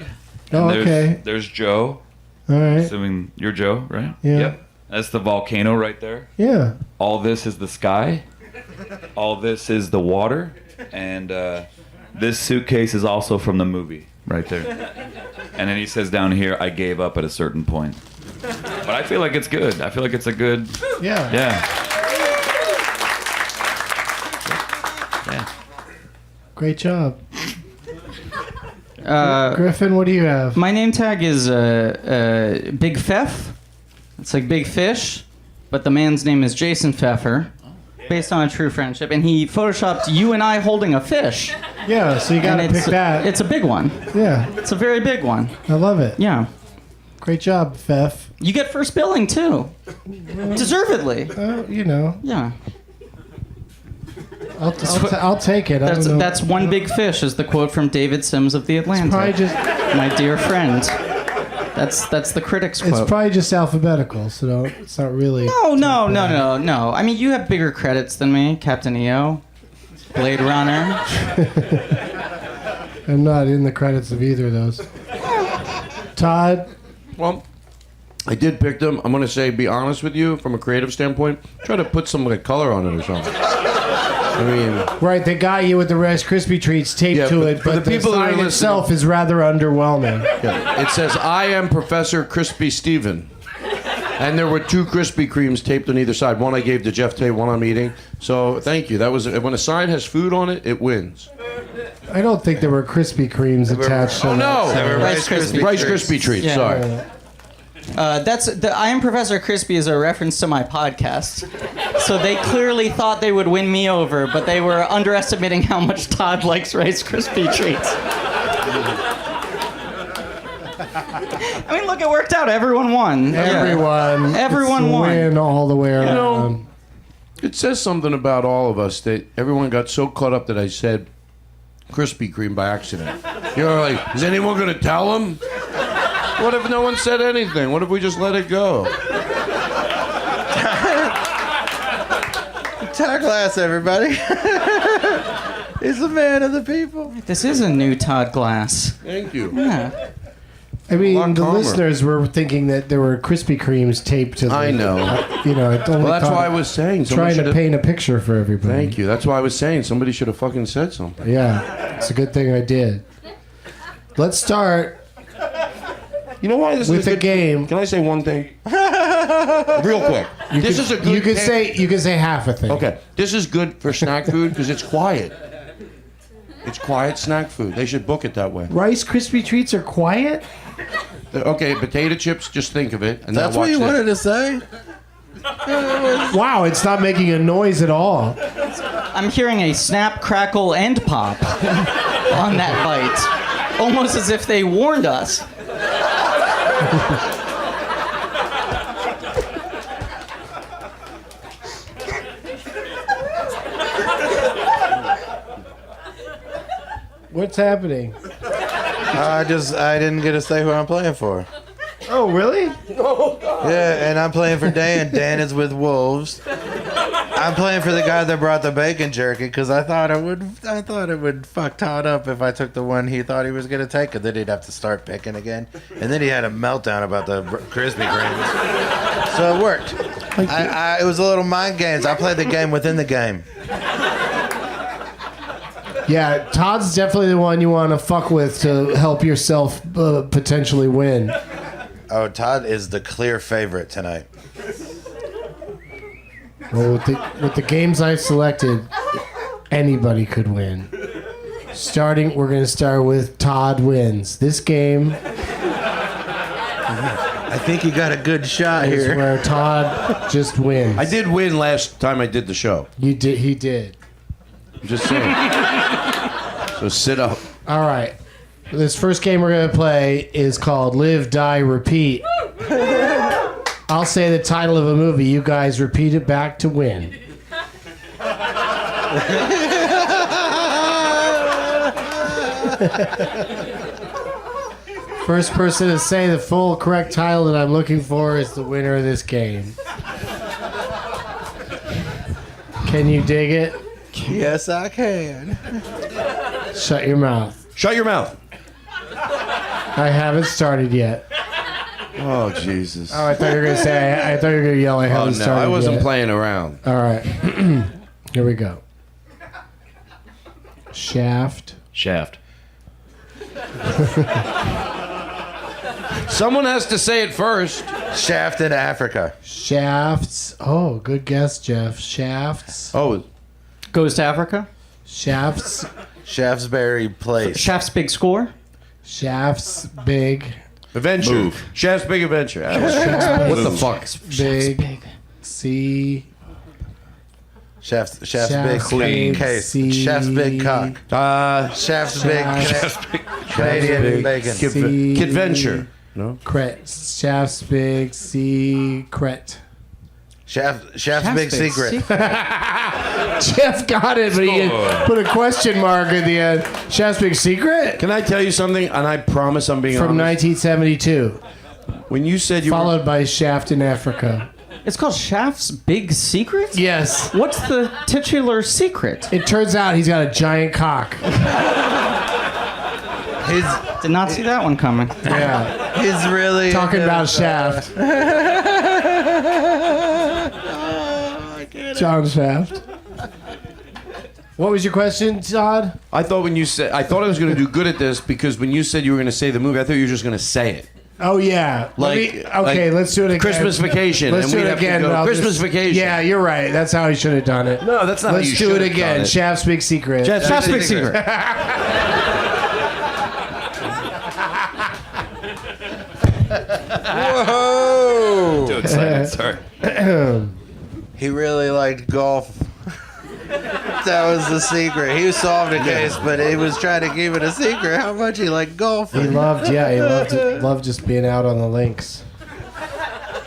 Oh, and okay. There's Joe. All right. Assuming you're Joe, right? Yeah. Yep. That's the volcano right there. Yeah. All this is the sky. All this is the water. And this suitcase is also from the movie right there. And then he says down here, I gave up at a certain point. But I feel like it's good. I feel like it's a good. Yeah. Yeah. Yeah. Great job. Griffin, what do you have? My name tag is Big Pfeff. It's like big fish, but the man's name is Jason Pfeffer, based on a true friendship. And he photoshopped you and I holding a fish. Yeah, so you got to And pick that. It's a big one. Yeah, It's a very big one. I love it. Yeah. Great job, Fef. You get first billing, too. Deservedly. Yeah. Yeah. I'll take it. I don't know. That's one big fish, is the quote from David Sims of The probably Atlantic. just My dear friend. That's the critic's quote. it's probably just alphabetical, so it's not really. No. I mean, you have bigger credits than me. Captain EO, Blade Runner. I'm not in the credits of either of those. Todd, Well, I did pick them. I'm going to say, be honest with you, from a creative standpoint, try to put some like color on it or something. I mean, right? They got you with the Rice Krispie treats taped Yeah, to but it, for but the people that are sign listening- itself is rather underwhelming. yeah, it says, I am Professor Crispy Steven. And there were 2 Krispy Kremes taped on either side. One I gave to Geoff Tate, one I'm eating. So thank you. That was when a sign has food on it, it wins. I don't think there were Krispy Kremes attached to Oh no, There were Rice Krispie Rice Krispie treats. Yeah. Sorry. I Am Professor Crispy is a reference to my podcast. So they clearly thought they would win me over, but they were underestimating how much Todd likes Rice Krispie treats. I mean, look, it worked out. Everyone won. Everyone, Everyone it's a won. win all the way around. know, It says something about all of us that everyone got so caught up that I said Krispy Kreme by accident. You're like, is anyone going to tell them? What if no one said anything? What if we just let it go? Todd Glass, everybody. He's the man of the people. This is a new Todd Glass. Thank you. Yeah. I mean, lot the calmer. listeners were thinking that there were Krispy Kremes taped to the. I know. I only Well, that's thought- why I was saying. somebody trying to should've- paint a picture for everybody. Thank you. That's why I was saying somebody should have fucking said something. Yeah, it's a good thing I did. Let's start You know why this with is a the good game. Can I say one thing? Real quick. This is a good You could pick. say half a thing. Okay, this is good for snack food because it's quiet. It's quiet snack food. They should book it that way. Rice Krispie treats are quiet. Okay, potato chips. Just think of it, and That's now what watch you this. wanted to say? Wow, it's not making a noise at all. I'm hearing a snap, crackle, and pop on that bite. Almost as if they warned us. What's happening? I didn't get to say who I'm playing for. Oh, really? Oh God! Yeah, and I'm playing for Dan. Dan is with Wolves. I'm playing for the guy that brought the bacon jerky because I thought it would fuck Todd up if I took the one he thought he was gonna take, and then he'd have to start picking again, and then he had a meltdown about the Krispy Kremes. So it worked. It was a little mind games. I played the game within the game. Yeah, Todd's definitely the one you want to fuck with to help yourself potentially win. Oh, Todd is the clear favorite tonight. Well, with the games I've selected, anybody could win. We're going to start with Todd wins. This game I think you got a good shot is here. where Todd just wins. I did win last time I did the show. You did. He did. I'm just saying. So sit up. All right. This first game we're going to play is called Live, Die, Repeat. I'll say the title of a movie. You guys repeat it back to win. First person to say the full correct title that I'm looking for is the winner of this game. Can you dig it? Yes, I can. Shut your mouth. Shut your mouth. I haven't started yet. Oh, Jesus. Oh, I thought you were gonna say. I thought you were gonna yell. I Oh, haven't no. started I wasn't yet. playing around. All right. Here we go. Shaft. Shaft. Someone has to say it first. Shaft in Africa. Shafts. Oh, good guess, Jeff. Shafts. Oh, Goes to Africa. Shafts. Shaftesbury Place. Shaft's big score. Shafts. Big. Adventure. Move. Shaft's Big Adventure. What the fuck? Big. C. Shaft's Shaft's big big case. C- Shaft's big cock. Shaft's big Canadian bacon. C. Kidventure. No? Cret. Shafts. Big. C. Cret. Shaft's big secret. Jeff got it, but he put a question mark at the end. Shaft's Big Secret? Can I tell you something? And I promise I'm being From honest. 1972. When you said you were... Followed by Shaft in Africa. It's called Shaft's Big Secret? Yes. What's the titular secret? It turns out he's got a giant cock. Did not see that one coming. Yeah. He's really Talking about Shaft. John Shaft. What was your question, Todd? I thought when you said... I thought I was going to do good at this because when you said you were going to say the movie, I thought you were just going to say it. Oh, yeah. Okay, let's do it again. Christmas Vacation. Let's and do we'd it have to again. go, I'll Christmas just- Vacation. Yeah, you're right. That's how he should have done it. No, that's not how you Let's do should it have again. done it. Shaft's Big Secret. Shaft's Big Secret. Whoa! Too excited. Sorry. He really liked golf. That was the secret. He solved a case, but he was trying to keep it a secret how much he liked golf. He loved just being out on the links.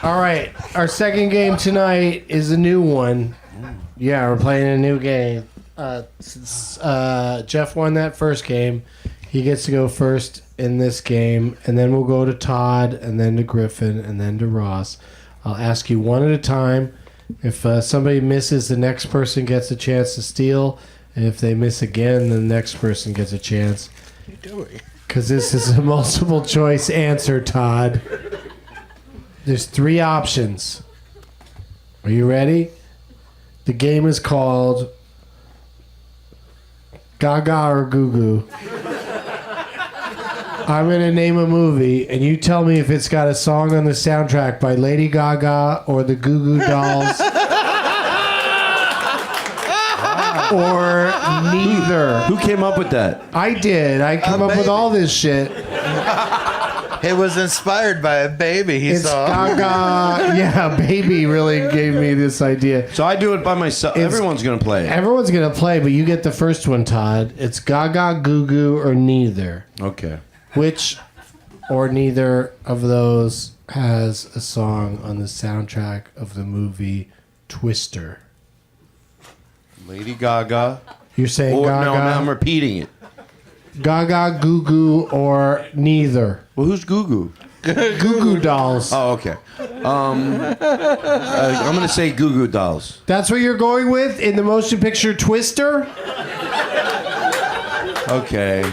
All right, our second game tonight is a new one. Yeah, we're playing a new game. Since Jeff won that first game, he gets to go first in this game, and then we'll go to Todd, and then to Griffin, and then to Ross. I'll ask you one at a time. If somebody misses, the next person gets a chance to steal, and if they miss again, the next person gets a chance. Because this is a multiple choice answer, Todd. There's 3 options. Are you ready? The game is called Gaga or Goo Goo. I'm going to name a movie, and you tell me if it's got a song on the soundtrack by Lady Gaga or the Goo Goo Dolls. Or neither. Who came up with that? I did. I come up with all this shit. It was inspired by a baby he It's saw. Gaga. Yeah, Baby really gave me this idea. So I do it by myself. Everyone's going to play it. Everyone's going to play, but you get the first one, Todd. It's Gaga, Goo Goo, or neither. Okay. Which or neither of those has a song on the soundtrack of the movie Twister? Lady Gaga. You're saying Or, Gaga? no, I'm repeating it. Gaga, Goo Goo, or neither? Well, who's Goo Goo? Goo Goo Dolls. Oh, okay. I'm gonna say Goo Goo Dolls. That's what you're going with in the motion picture Twister? Okay.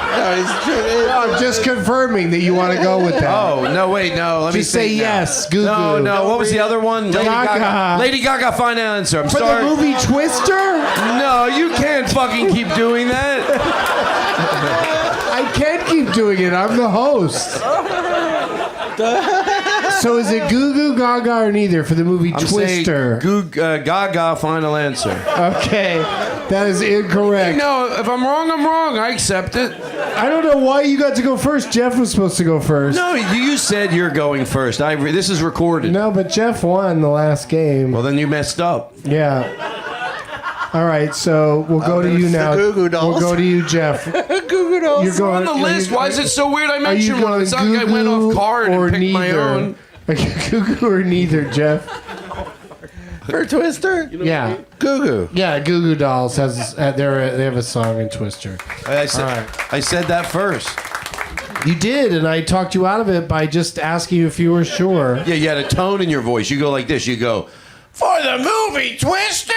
I'm just confirming that you want to go with that. Oh no! Wait, no. Let me Just say think now. yes, Goo Goo. No. What was the other one? Lady Gaga. Lady Gaga. Final answer. I'm For sorry. the movie Twister? No, you can't fucking keep doing that. I can't keep doing it. I'm the host. So is it Goo Goo Gaga or neither for the movie I'm Twister? saying Gaga. Final answer. Okay, that is incorrect. No, if I'm wrong, I'm wrong. I accept it. I don't know why you got to go first. Jeff was supposed to go first. No, you said you're going first. This is recorded. No, but Jeff won the last game. Well, then you messed up. Yeah. All right, so we'll go to you now. Goo Goo Dolls. We'll go to you, Jeff. Goo Goo Dolls. You're going On the list. Why is it so weird? I Are you mentioned one. going It's not like I went off card or and picked my neither? own. Are you Goo Goo or neither, Jeff? For Twister? Yeah. Goo Goo. Yeah, Goo Goo Dolls has they have a song in Twister. I said, All right. I said that first. You did, and I talked you out of it by just asking you if you were sure. Yeah, you had a tone in your voice. You go like this. You go, for the movie Twister.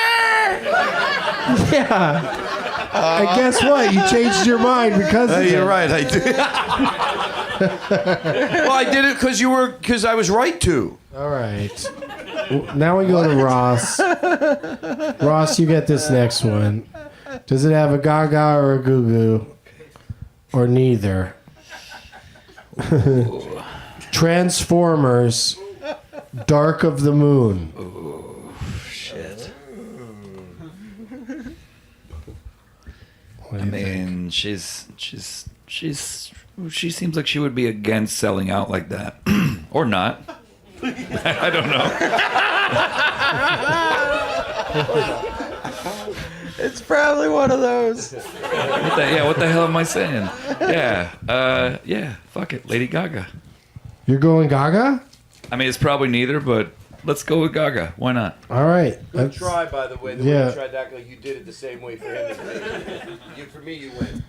Yeah. And guess what? You changed your mind because of You're it. right. I did. Well, I did it because I was right to. All right. Now we go to Ross. Ross, you get this next one. Does it have a Gaga or a Goo Goo? Or neither? Transformers, Dark of the Moon. Shit. What do I you think? mean, she seems like she would be against selling out like that, or not. I don't know. It's probably one of those. What the hell am I saying? Yeah, fuck it, Lady Gaga. You're going Gaga? I mean, it's probably neither, but let's go with Gaga. Why not? All right. Good try, by the way. The Yeah. way you tried to act like you did it the same way for him. For me, you win.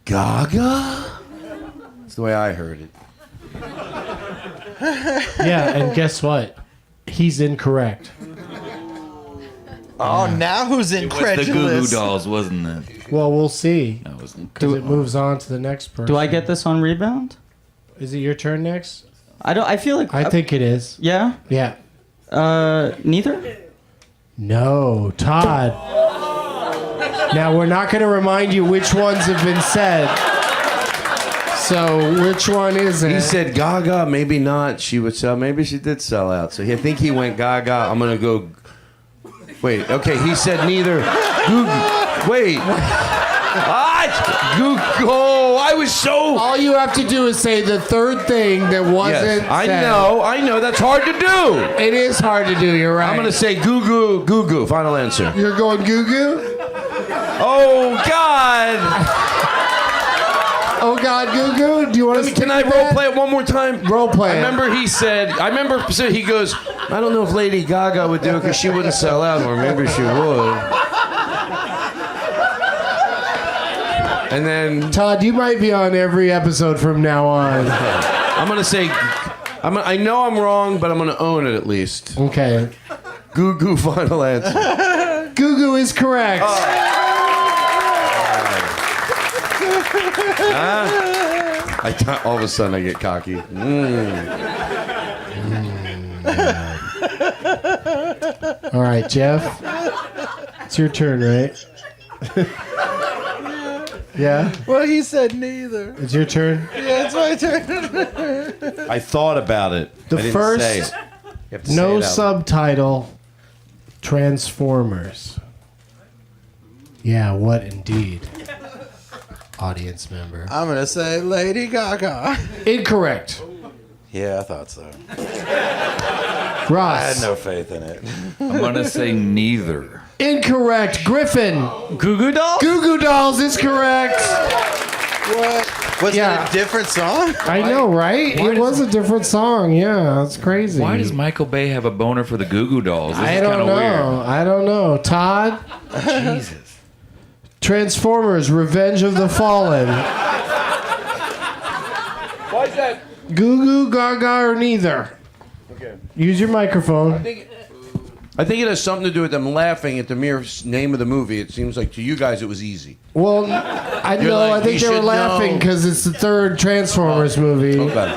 Gaga? That's the way I heard it. Yeah, and guess what? He's incorrect. Oh, now who's It was the incredulous? Goo Goo Dolls, wasn't it? Well, we'll see. No, it wasn't. Because it moves on to the next person. Do I get this on rebound? Is it your turn next? I feel like I think it is. Yeah. Yeah. Neither. No, Todd. Now we're not going to remind you which ones have been said. So which one is it? He said Gaga, maybe not. She would sell. Maybe she did sell out. So I think he went Gaga. I'm gonna go. Wait. Okay. He said neither. Wait. Oh, I was so. All you have to do is say the third thing that wasn't Yes, I said. know. That's hard to do. It is hard to do. You're right. I'm gonna say Goo Goo. Final answer. You're going Goo Goo? Oh God. Oh God, Goo Goo. Do you want to? Can I role play it one more time? Role play I it. remember he goes, I don't know if Lady Gaga would do it because she wouldn't sell out, or maybe she would. And then Todd, you might be on every episode from now on. I'm gonna say, I know I'm wrong, but I'm gonna own it at least. Okay. Goo Goo. Final answer. Goo Goo is correct. All of a sudden I get cocky. All right, Jeff. It's your turn, right? Yeah? Well, he said neither. It's your turn? Yeah, it's my turn. I thought about it. The I didn't first say it. You have to No say it out loud. subtitle. Transformers. Yeah, what indeed? Audience member. I'm going to say Lady Gaga. Incorrect. Yeah, I thought so. Ross. I had no faith in it. I'm gonna say neither. Incorrect. Griffin. Goo Goo Dolls. Goo Goo Dolls is correct. What? Was Yeah. it a different song? I know, right? It was a different song. Yeah, that's crazy. Why does Michael Bay have a boner for the Goo Goo Dolls? This I is don't kinda know. I don't know. Todd. Weird. Jesus. Transformers: Revenge of the Fallen. Why is that? Goo Goo Gaga or neither. Okay. Use your microphone. I think it has something to do with them laughing at the mere name of the movie. It seems like to you guys it was easy. Well, I You're know. like, I think you they were should laughing know. because it's the third Transformers movie. Okay.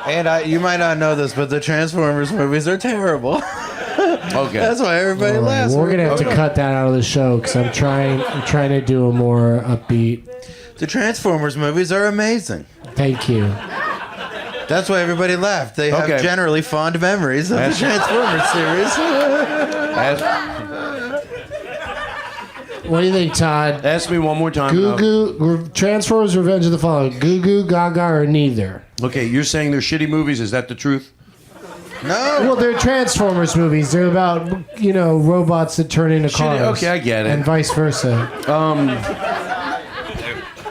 And you might not know this, but the Transformers movies are terrible. Okay. That's why everybody All right, laughs. we're gonna have to cut that out of the show because I'm trying to do a more upbeat. The Transformers movies are amazing. Thank you. That's why everybody laughed. They have Okay. generally fond memories of the Transformers series. What do you think, Todd? Ask me one more time. Goo Goo Transformers: Revenge of the Fallen. Goo Goo Gaga or neither. Okay, you're saying they're shitty movies. Is that the truth? No. Well, they're Transformers movies. They're about robots that turn into cars. Okay, I get it. And vice versa.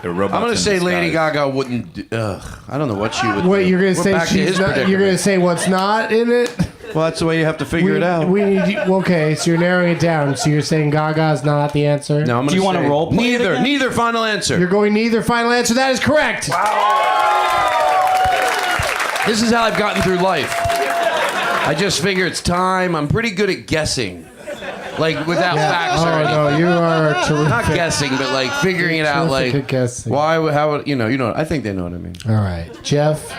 They're robots I'm gonna in say Lady disguise. Gaga wouldn't. I don't know what she would. What do. you're gonna We're say? back to his She's not, you're predicament. gonna say what's not in it? Well, that's the way you have to figure it out. We need. Okay, so you're narrowing it down. So you're saying Gaga's not the answer. No, I'm Do you want wanna role play it Neither. again? Neither. Final answer. You're going neither. Final answer. That is correct. This is how I've gotten through life. I just figure it's time. I'm pretty good at guessing, like without facts or Oh anything. no, you are terrific. Not guessing, but like figuring it out. Terrific Like at guessing. why? How? You know. I think they know what I mean. All right, Jeff.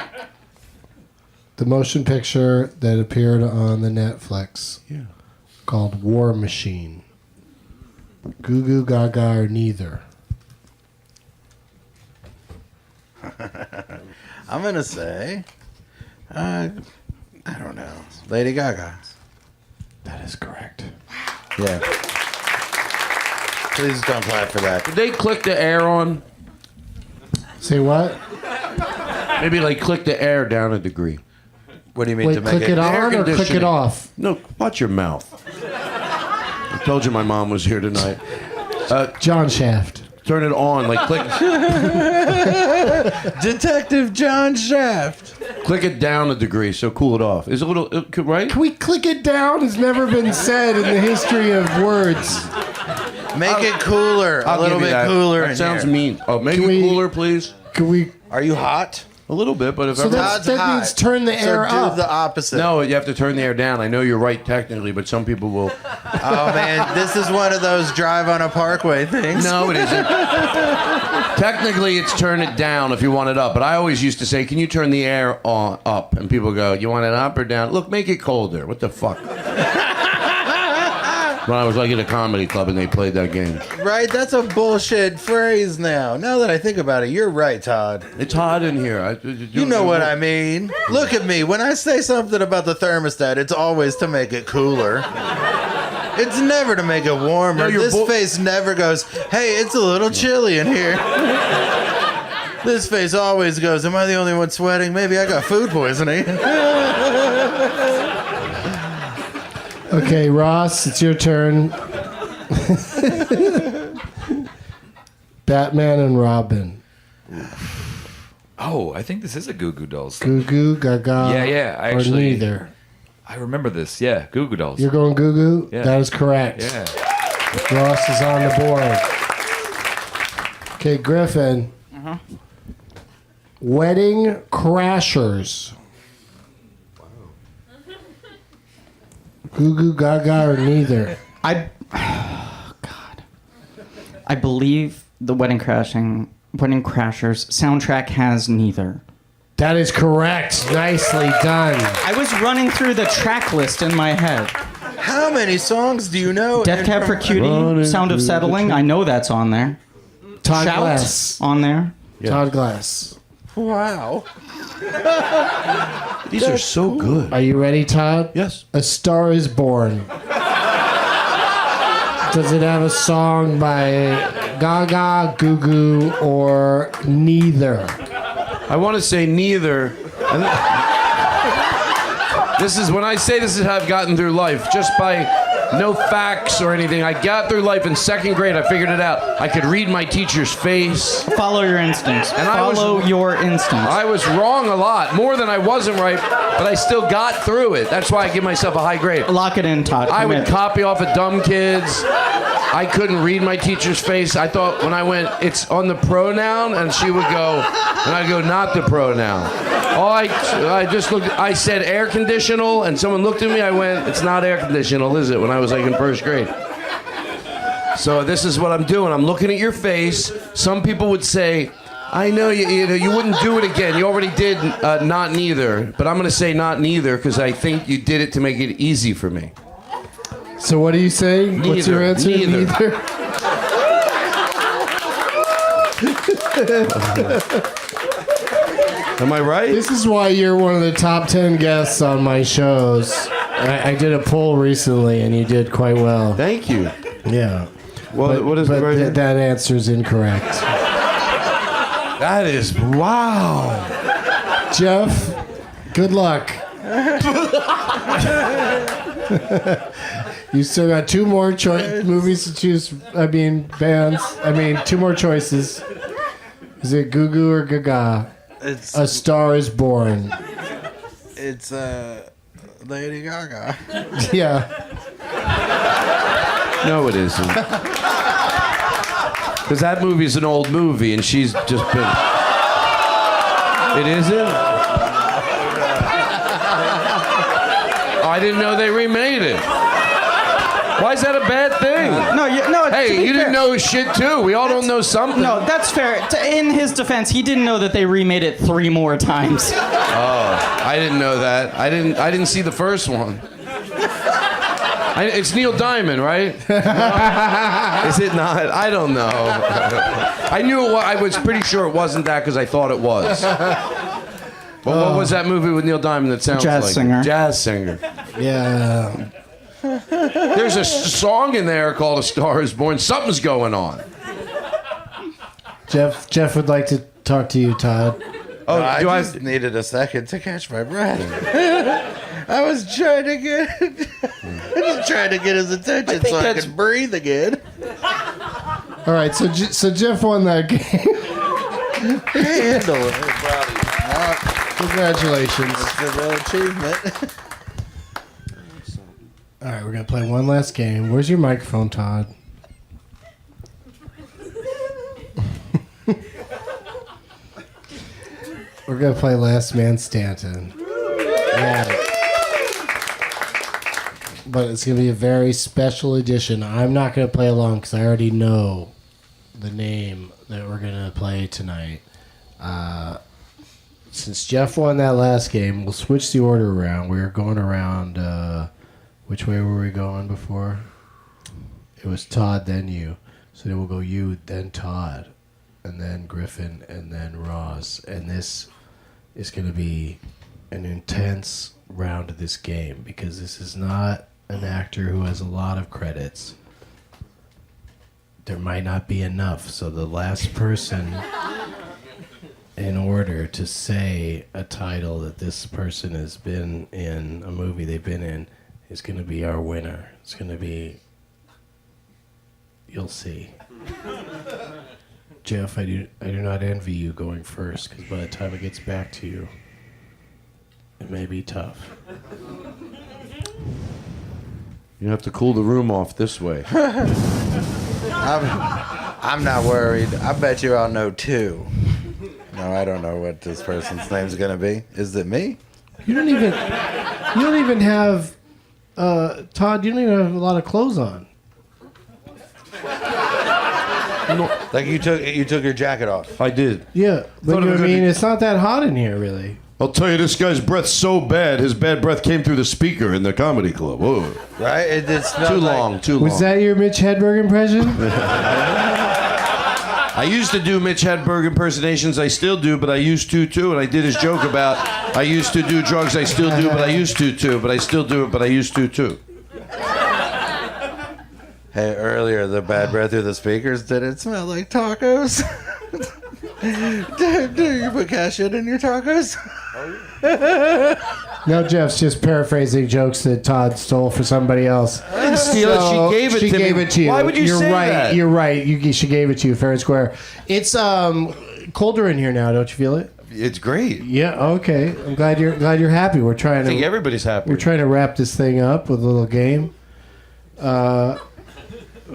The motion picture that appeared on the Netflix called War Machine. Goo Goo Gaga or neither. I'm going to say, I don't know, Lady Gaga. That is correct. Yeah. Please don't clap for that. Did they click the air on? Say what? Maybe like click the air down a degree. What do you mean Wait, to make click it air on or click it conditioning. off? No, watch your mouth. I told you my mom was here tonight. John Shaft. Turn it on, like click Detective John Shaft. click it down a degree, so cool it off. Is it a little right? Can we click it down? Has never been said in the history of words. Make it cooler. I'll a little give you bit that. cooler. That in sounds here. mean. Oh, make Can it we- cooler, please. Can we? Are you hot? A little bit, but if So ever. that hot. means turn the So air do up. the opposite. No, you have to turn the air down. I know you're right technically, but some people will. Oh man, this is one of those drive on a parkway things. No, it isn't. Technically, it's turn it down if you want it up. But I always used to say, "Can you turn the air on up?" And people go, "You want it up or down?" Look, make it colder. What the fuck? When I was like at a comedy club and they played that game. Right? That's a bullshit phrase now. Now that I think about it, you're right, Todd. It's hot in here. You know what I mean. Look at me. When I say something about the thermostat, it's always to make it cooler. It's never to make it warmer. No, you're This face never goes, hey, it's a little chilly in here. This face always goes, am I the only one sweating? Maybe I got food poisoning. Okay, Ross, it's your turn. Batman and Robin. Oh, I think this is a Goo Goo Dolls. Goo Goo Gaga. Yeah, I or actually- neither. I remember this. Yeah, Goo Goo Dolls. You're going Goo Goo? Yeah. That is correct. Yeah. Ross is on the board. Okay, Griffin. Wedding Crashers. Goo Goo Gaga or neither. God. I believe the Wedding Crashers soundtrack has neither. That is correct. Nicely done. I was running through the track list in my head. How many songs do you know? Death Cab for Cutie, Sound of Settling. I know that's on there. Todd Shout Glass. on there. Todd Glass. Wow. These are so good. Are you ready, Todd? Yes. A Star is Born. Does it have a song by Gaga, Goo Goo, or neither? I want to say neither. And this is when I say this is how I've gotten through life, just by no facts or anything. I got through life in second grade. I figured it out. I could read my teacher's face. Follow your instincts. And I was- Follow your instincts. I was wrong a lot, more than I wasn't right, but I still got through it. That's why I give myself a high grade. Lock it in, Todd. I Come would in. copy off of dumb kids. I couldn't read my teacher's face. I thought when I went, it's on the pronoun, and she would go, and I'd go, not the pronoun. I just looked, I said air conditional, and someone looked at me, I went, it's not air conditional, is it? When I was like in first grade. So this is what I'm doing. I'm looking at your face. Some people would say, I know you wouldn't do it again. You already did not neither. But I'm going to say not neither because I think you did it to make it easy for me. So what are you saying? Neither. What's your answer? Neither. Am I right? This is why you're one of the top 10 guests on my shows. I did a poll recently, and you did quite well. Thank you. Yeah. What is but right here? that answer is incorrect. That is, wow. Geoff, good luck. You still got two more movies to choose. Bands. Two more choices. Is it Goo Goo or Gaga? It's A Star Is Born. it's Lady Gaga. Yeah. No, it isn't. Because that movie's an old movie, and she's just been... It isn't? Oh, I didn't know they remade it. Why is that a bad thing? No, Hey, you didn't know shit too. We all don't know something. No, that's fair. In his defense, he didn't know that they remade it 3 more times. I didn't know that. I didn't see the first one. It's Neil Diamond, right? Is it not? I don't know. I knew it was, I was pretty sure it wasn't that because I thought it was. But what was that movie with Neil Diamond that sounds Jazz like singer. Jazz singer. Yeah. There's a song in there called "A Star Is Born." Something's going on. Geoff would like to talk to you, Todd. Oh, I do just needed a second to catch my breath. I was trying to get his attention so I could breathe again. All right, so Geoff won that game. Handle it. Congratulations. It's a real achievement. All right, we're going to play one last game. Where's your microphone, Todd? We're going to play Last Man Stanton. Yeah. But it's going to be a very special edition. I'm not going to play along because I already know the name that we're going to play tonight. Since Geoff won that last game, we'll switch the order around. We were going around... which way were we going before? It was Todd, then you. So then we'll go you, then Todd, and then Griffin, and then Ross. And this is going to be an intense round of this game because this is not an actor who has a lot of credits. There might not be enough. So the last person in order to say a title that this person has been in, a movie they've been in, is going to be our winner. It's going to be... You'll see. Geoff, I do not envy you going first, because by the time it gets back to you, it may be tough. You have to cool the room off this way. I'm not worried. I bet you I'll know 2. No, I don't know what this person's name's gonna be. Is it me? You don't even have... Todd, you don't even have a lot of clothes on. Like you took your jacket off. I did. Yeah, but Thought it you know was what I gonna mean? be- It's not that hot in here, really. I'll tell you, this guy's breath's so bad, his bad breath came through the speaker in the comedy club. Whoa. Right? It smelled Too like- long, too long. Was that your Mitch Hedberg impression? I used to do Mitch Hedberg impersonations. I still do, but I used to too. And I did his joke about I used to do drugs. I still do, but I used to too. But I still do it, but I used to too. Hey, earlier the bad breath through the speakers, did it smell like tacos? do you put cashew in your tacos? No, Jeff's just paraphrasing jokes that Todd stole for somebody else. I didn't steal it. She gave it She to gave me. it to you. Why would you You're say right. that? You're right. She gave it to you fair and square. It's colder in here now. Don't you feel it? It's great. Yeah. Okay. I'm glad you're happy. We're trying I think to everybody's happy. we're trying to wrap this thing up with a little game.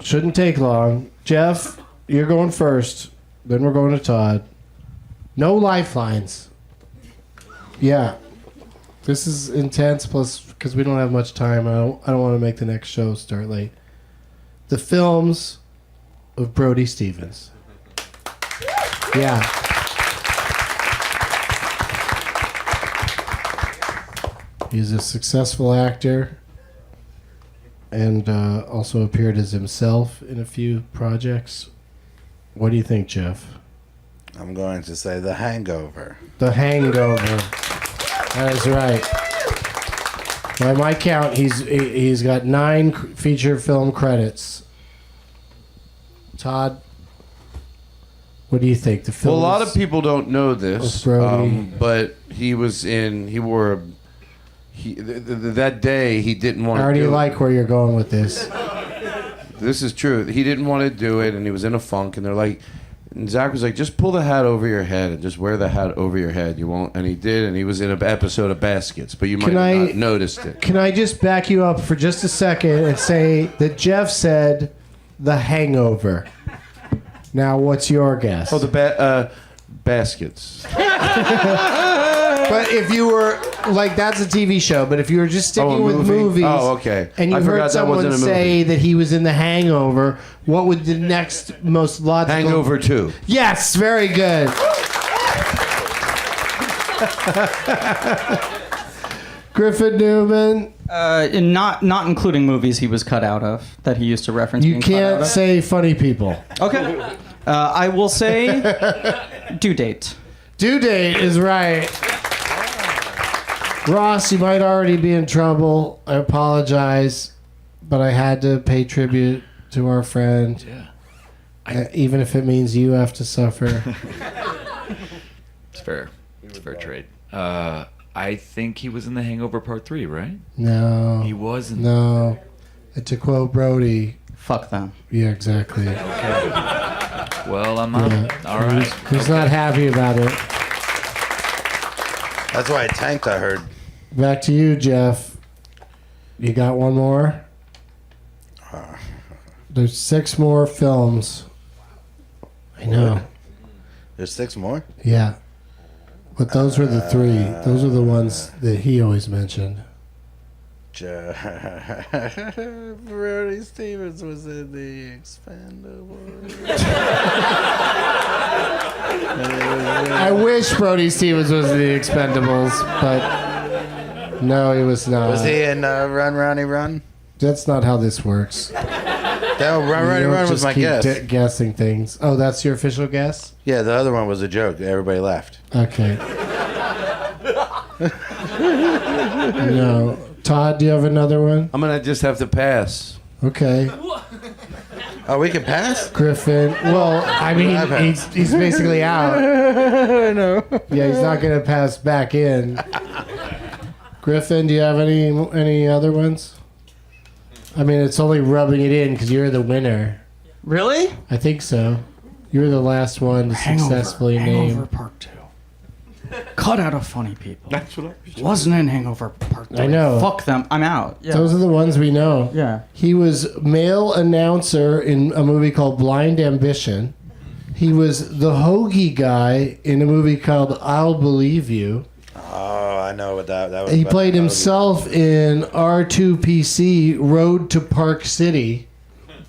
Shouldn't take long. Geoff, you're going first. Then we're going to Todd. No lifelines. Yeah. This is intense, plus, because we don't have much time. I don't want to make the next show start late. The films of Brody Stevens. Yeah. He's a successful actor and also appeared as himself in a few projects. What do you think, Geoff? I'm going to say The Hangover. The Hangover. That is right. By my count, he's got 9 feature film credits. Todd, what do you think? The film. Well, a lot of people don't know this, Brody. but he was in. He wore a. That day he didn't want I to. already do like where you're going with this. This is true. He didn't want to do it, and he was in a funk. And they're like, and Zach was like, just pull the hat over your head and just wear the hat over your head. You won't. And he did, and he was in an episode of Baskets, but you might have not noticed it. Can I just back you up for just a second and say that Geoff said The Hangover. Now, what's your guess? Oh, the Baskets. But if you were like, that's a TV show. But if you were just sticking a with movie? movies, Oh, okay. and you I forgot heard that wasn't someone a movie. say that he was in The Hangover, what would the next most logical? Hangover 2. Yes, very good. Griffin Newman. Not including movies he was cut out of that he used to reference. You being cut out can't of. say funny people. Okay. I will say Due Date. Due Date is right. Ross, you might already be in trouble. I apologize, but I had to pay tribute to our friend. Yeah. Even if it means you have to suffer. It's fair. It's a fair trade. I think he was in The Hangover Part 3, right? No. He wasn't. No. And to quote Brody. Fuck them. Yeah, exactly. Well, I'm up. Yeah. All right. He's not happy about it. That's why I tanked, I heard. Back to you, Geoff. You got one more? There's 6 more films. I know. There's 6 more? Yeah. But those were the 3. Those are the ones that he always mentioned. Brody Stevens was in The Expendables. I wish Brody Stevens was in The Expendables, but no, he was not. Was he in Run, Ronnie, Run? That's not how this works. No, Run, Ronnie, You don't Run was just my keep guess. Guessing things. Oh, that's your official guess? Yeah, the other one was a joke. Everybody laughed. Okay. No. Todd, do you have another one? I'm gonna just have to pass. Okay. Oh, we can pass? Griffin. Well, I mean, he's basically out. I know. Yeah, he's not going to pass back in. Griffin, do you have any other ones? I mean, it's only rubbing it in because you're the winner. Really? I think so. You were the last one to successfully Hangover name. Part 2. Cut out of funny people. That's what I wasn't in Hangover Part 3. I know. Fuck them. I'm out. Yeah. Those are the ones we know. Yeah. He was male announcer in a movie called Blind Ambition. He was the hoagie guy in a movie called I'll Believe You. Oh, I know what that was. He about played the himself in R2PC Road to Park City,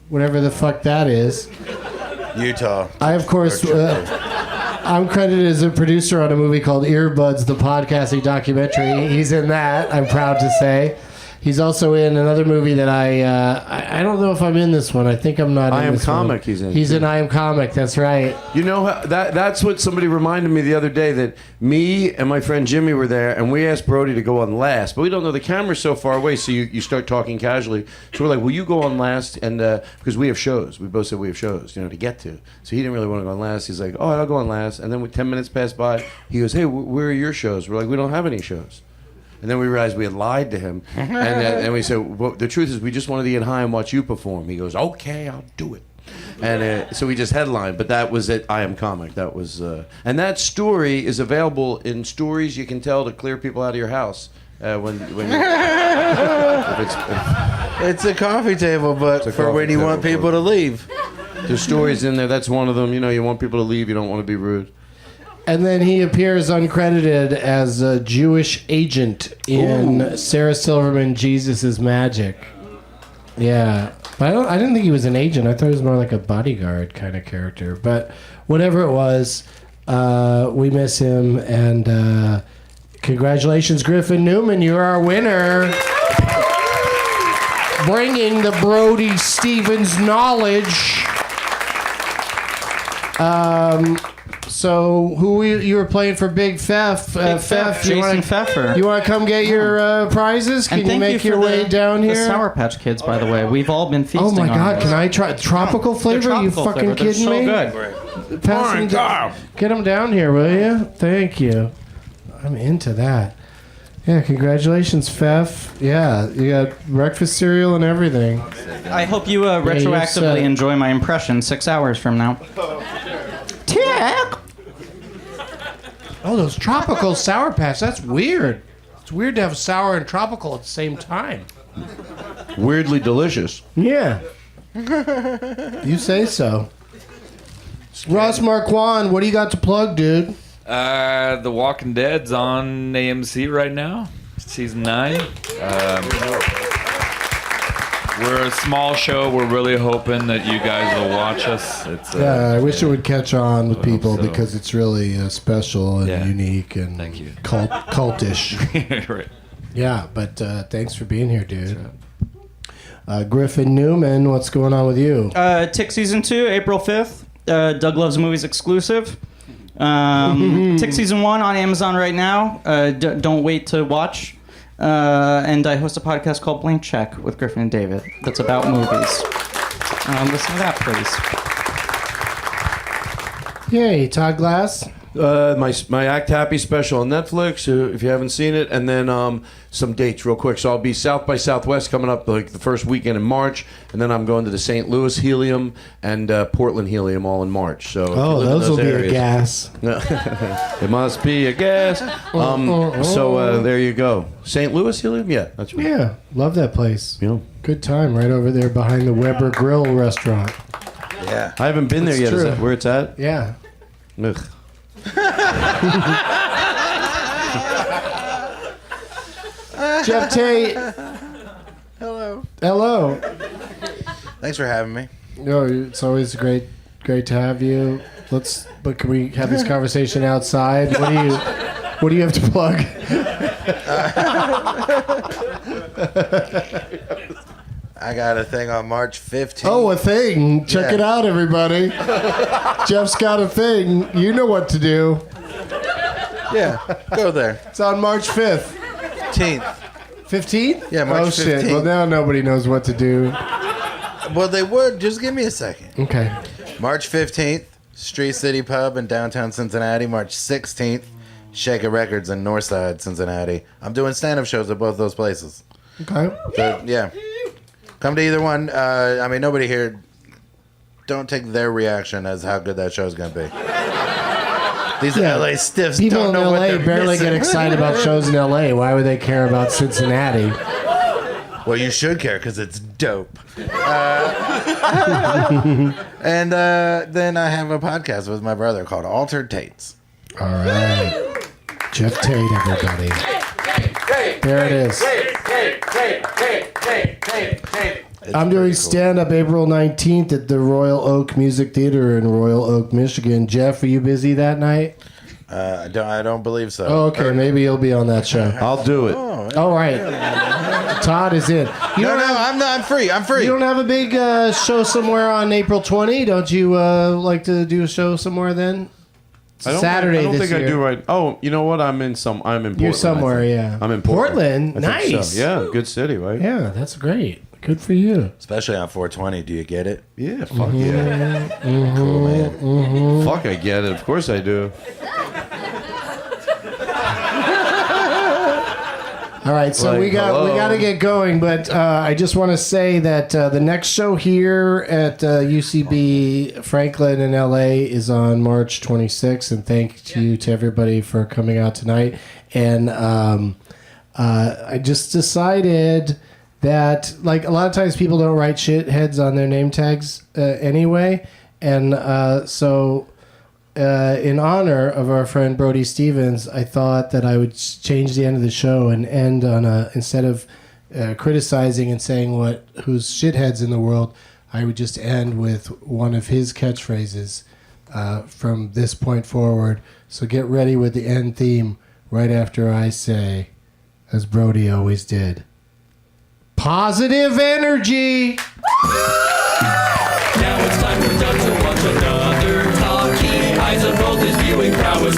whatever the fuck that is. movie. Utah. I, of course, I'm credited as a producer on a movie called Earbuds, the podcasting documentary. He's in that, I'm proud to say. He's also in another movie that I don't know if I'm in this one. I think I'm not I in Am this Comic one. he's in, He's too. in I Am Comic, that's right. You know that's what somebody reminded me the other day, that me and my friend Jimmy were there, and we asked Brody to go on last, but we don't know, the camera's so far away, so you start talking casually. So we're like, will you go on last? And because we have shows, we both said we have shows, to get to. So he didn't really want to go on last. He's like, oh, I'll go on last. And then when 10 minutes passed by, he goes, hey, where are your shows? We're like, we don't have any shows. And then we realized we had lied to him. And we said, well, the truth is we just wanted to get high and watch you perform. He goes, okay, I'll do it. And so we just headlined. But that was at I Am Comic. That was, and that story is available in stories you can tell to clear people out of your house. When if it's, It's a coffee table, but a for coffee when you want table, people to leave. There's stories in there. That's one of them. You know, you want people to leave. You don't want to be rude. And then he appears uncredited as a Jewish agent in Sarah Silverman, Jesus is Magic. Yeah. But I didn't think he was an agent. I thought he was more like a bodyguard kind of character. But whatever it was, we miss him. And congratulations, Griffin Newman. You're our winner. Bringing the Brody Stevens knowledge. So you were playing for Big Pfeff? Pfeff, Jason Pfeffer. You want to come get your prizes? Can you make your way down here? The Sour Patch Kids, by the way. We've all been feasting Oh my on God! those. Can I try tropical flavor? They're You tropical fucking flavor. kidding They're me? so good. Pass them down. Get them down here, will you? Thank you. I'm into that. Yeah, congratulations, Pfeff. Yeah, you got breakfast cereal and everything. I hope you you're set. retroactively enjoy my impression 6 hours from now. Tick! Oh, those tropical Sour Patch. That's weird. It's weird to have sour and tropical at the same time. Weirdly delicious. Yeah. You say so. Ross Marquand, what do you got to plug, dude? The Walking Dead's on AMC right now, season 9. We're a small show. We're really hoping that you guys will watch us. It's Yeah, I wish it would catch on with people so. because it's really special and Yeah. unique and Thank you. cultish. right. Yeah, but thanks for being here, dude. Griffin Newman, what's going on with you? Tick Season 2, April 5th. Doug Loves Movies exclusive. Tick Season 1 on Amazon right now. Don't wait to watch. And I host a podcast called Blank Check with Griffin and David that's about movies. Listen to that, please. Yay, Todd Glass. My Act Happy special on Netflix, if you haven't seen it, and then some dates real quick. So I'll be South by Southwest coming up like the first weekend in March, and then I'm going to the St. Louis Helium and Portland Helium all in March. So if you Oh, live in those will be a areas- gas. It must be a gas. So there you go. St. Louis Helium, yeah, that's right. Yeah, love that place. Yeah. Good time right over there behind the Weber Grill restaurant. Yeah. I haven't been there It's yet. Is true. that where it's at? Yeah. Ugh. Geoff Tate. Hello. Hello. Thanks for having me. No, it's always great to have you. But can we have this conversation outside? What do you have to plug? I got a thing on March 15th. Oh, a thing. Check Yeah. it out, everybody. Jeff's got a thing. You know what to do. Yeah, go there. It's on March 5th. 15th. 15th? Yeah, March Oh, shit. 15th. Well, now nobody knows what to do. Well, they would. Just give me a second. Okay. March 15th, Street City Pub in downtown Cincinnati. March 16th, Shaker Records in Northside, Cincinnati. I'm doing stand-up shows at both those places. Okay. So, yeah. Come to either one. I mean, nobody here, don't take their reaction as how good that show's going to be. These Yeah. LA stiffs People don't in know what LA they're barely missing. get excited about shows in LA. Why would they care about Cincinnati? Well, you should care because it's dope. And then I have a podcast with my brother called Altered Tates. All right. Geoff Tate, everybody. There it is. I'm doing stand-up April 19th at the Royal Oak Music Theater in Royal Oak, Michigan. Jeff, are you busy that night? I don't believe so. Oh, okay. Maybe you'll be on that show. I'll do it. All right. Todd is in. You No, don't no, have, I'm free. I'm free. you don't have a big show somewhere on April 20? Don't you like to do a show somewhere then? It's Saturday I don't this think year. I do right. Oh, you know what? I'm in Portland. You're I somewhere, think. yeah. I'm in Portland. Portland? I think Nice. so. Yeah, good city, right? Yeah, that's great. Good for you. Especially on 420. Do you get it? Yeah, fuck yeah. Cool, man. Fuck, I get it. Of course I do. All right, so Like, we got to get going, but I just want to say that the next show here at UCB Franklin in LA is on March 26th, and thank you to everybody for coming out tonight. And I just decided that like a lot of times people don't write shitheads on their name tags anyway, and so in honor of our friend Brody Stevens, I thought that I would change the end of the show and end on instead of criticizing and saying who's shitheads in the world, I would just end with one of his catchphrases from this point forward. So get ready with the end theme right after I say, as Brody always did, positive energy! Now it's time for Doug to watch another talkie. Eyes of both his viewing prowess.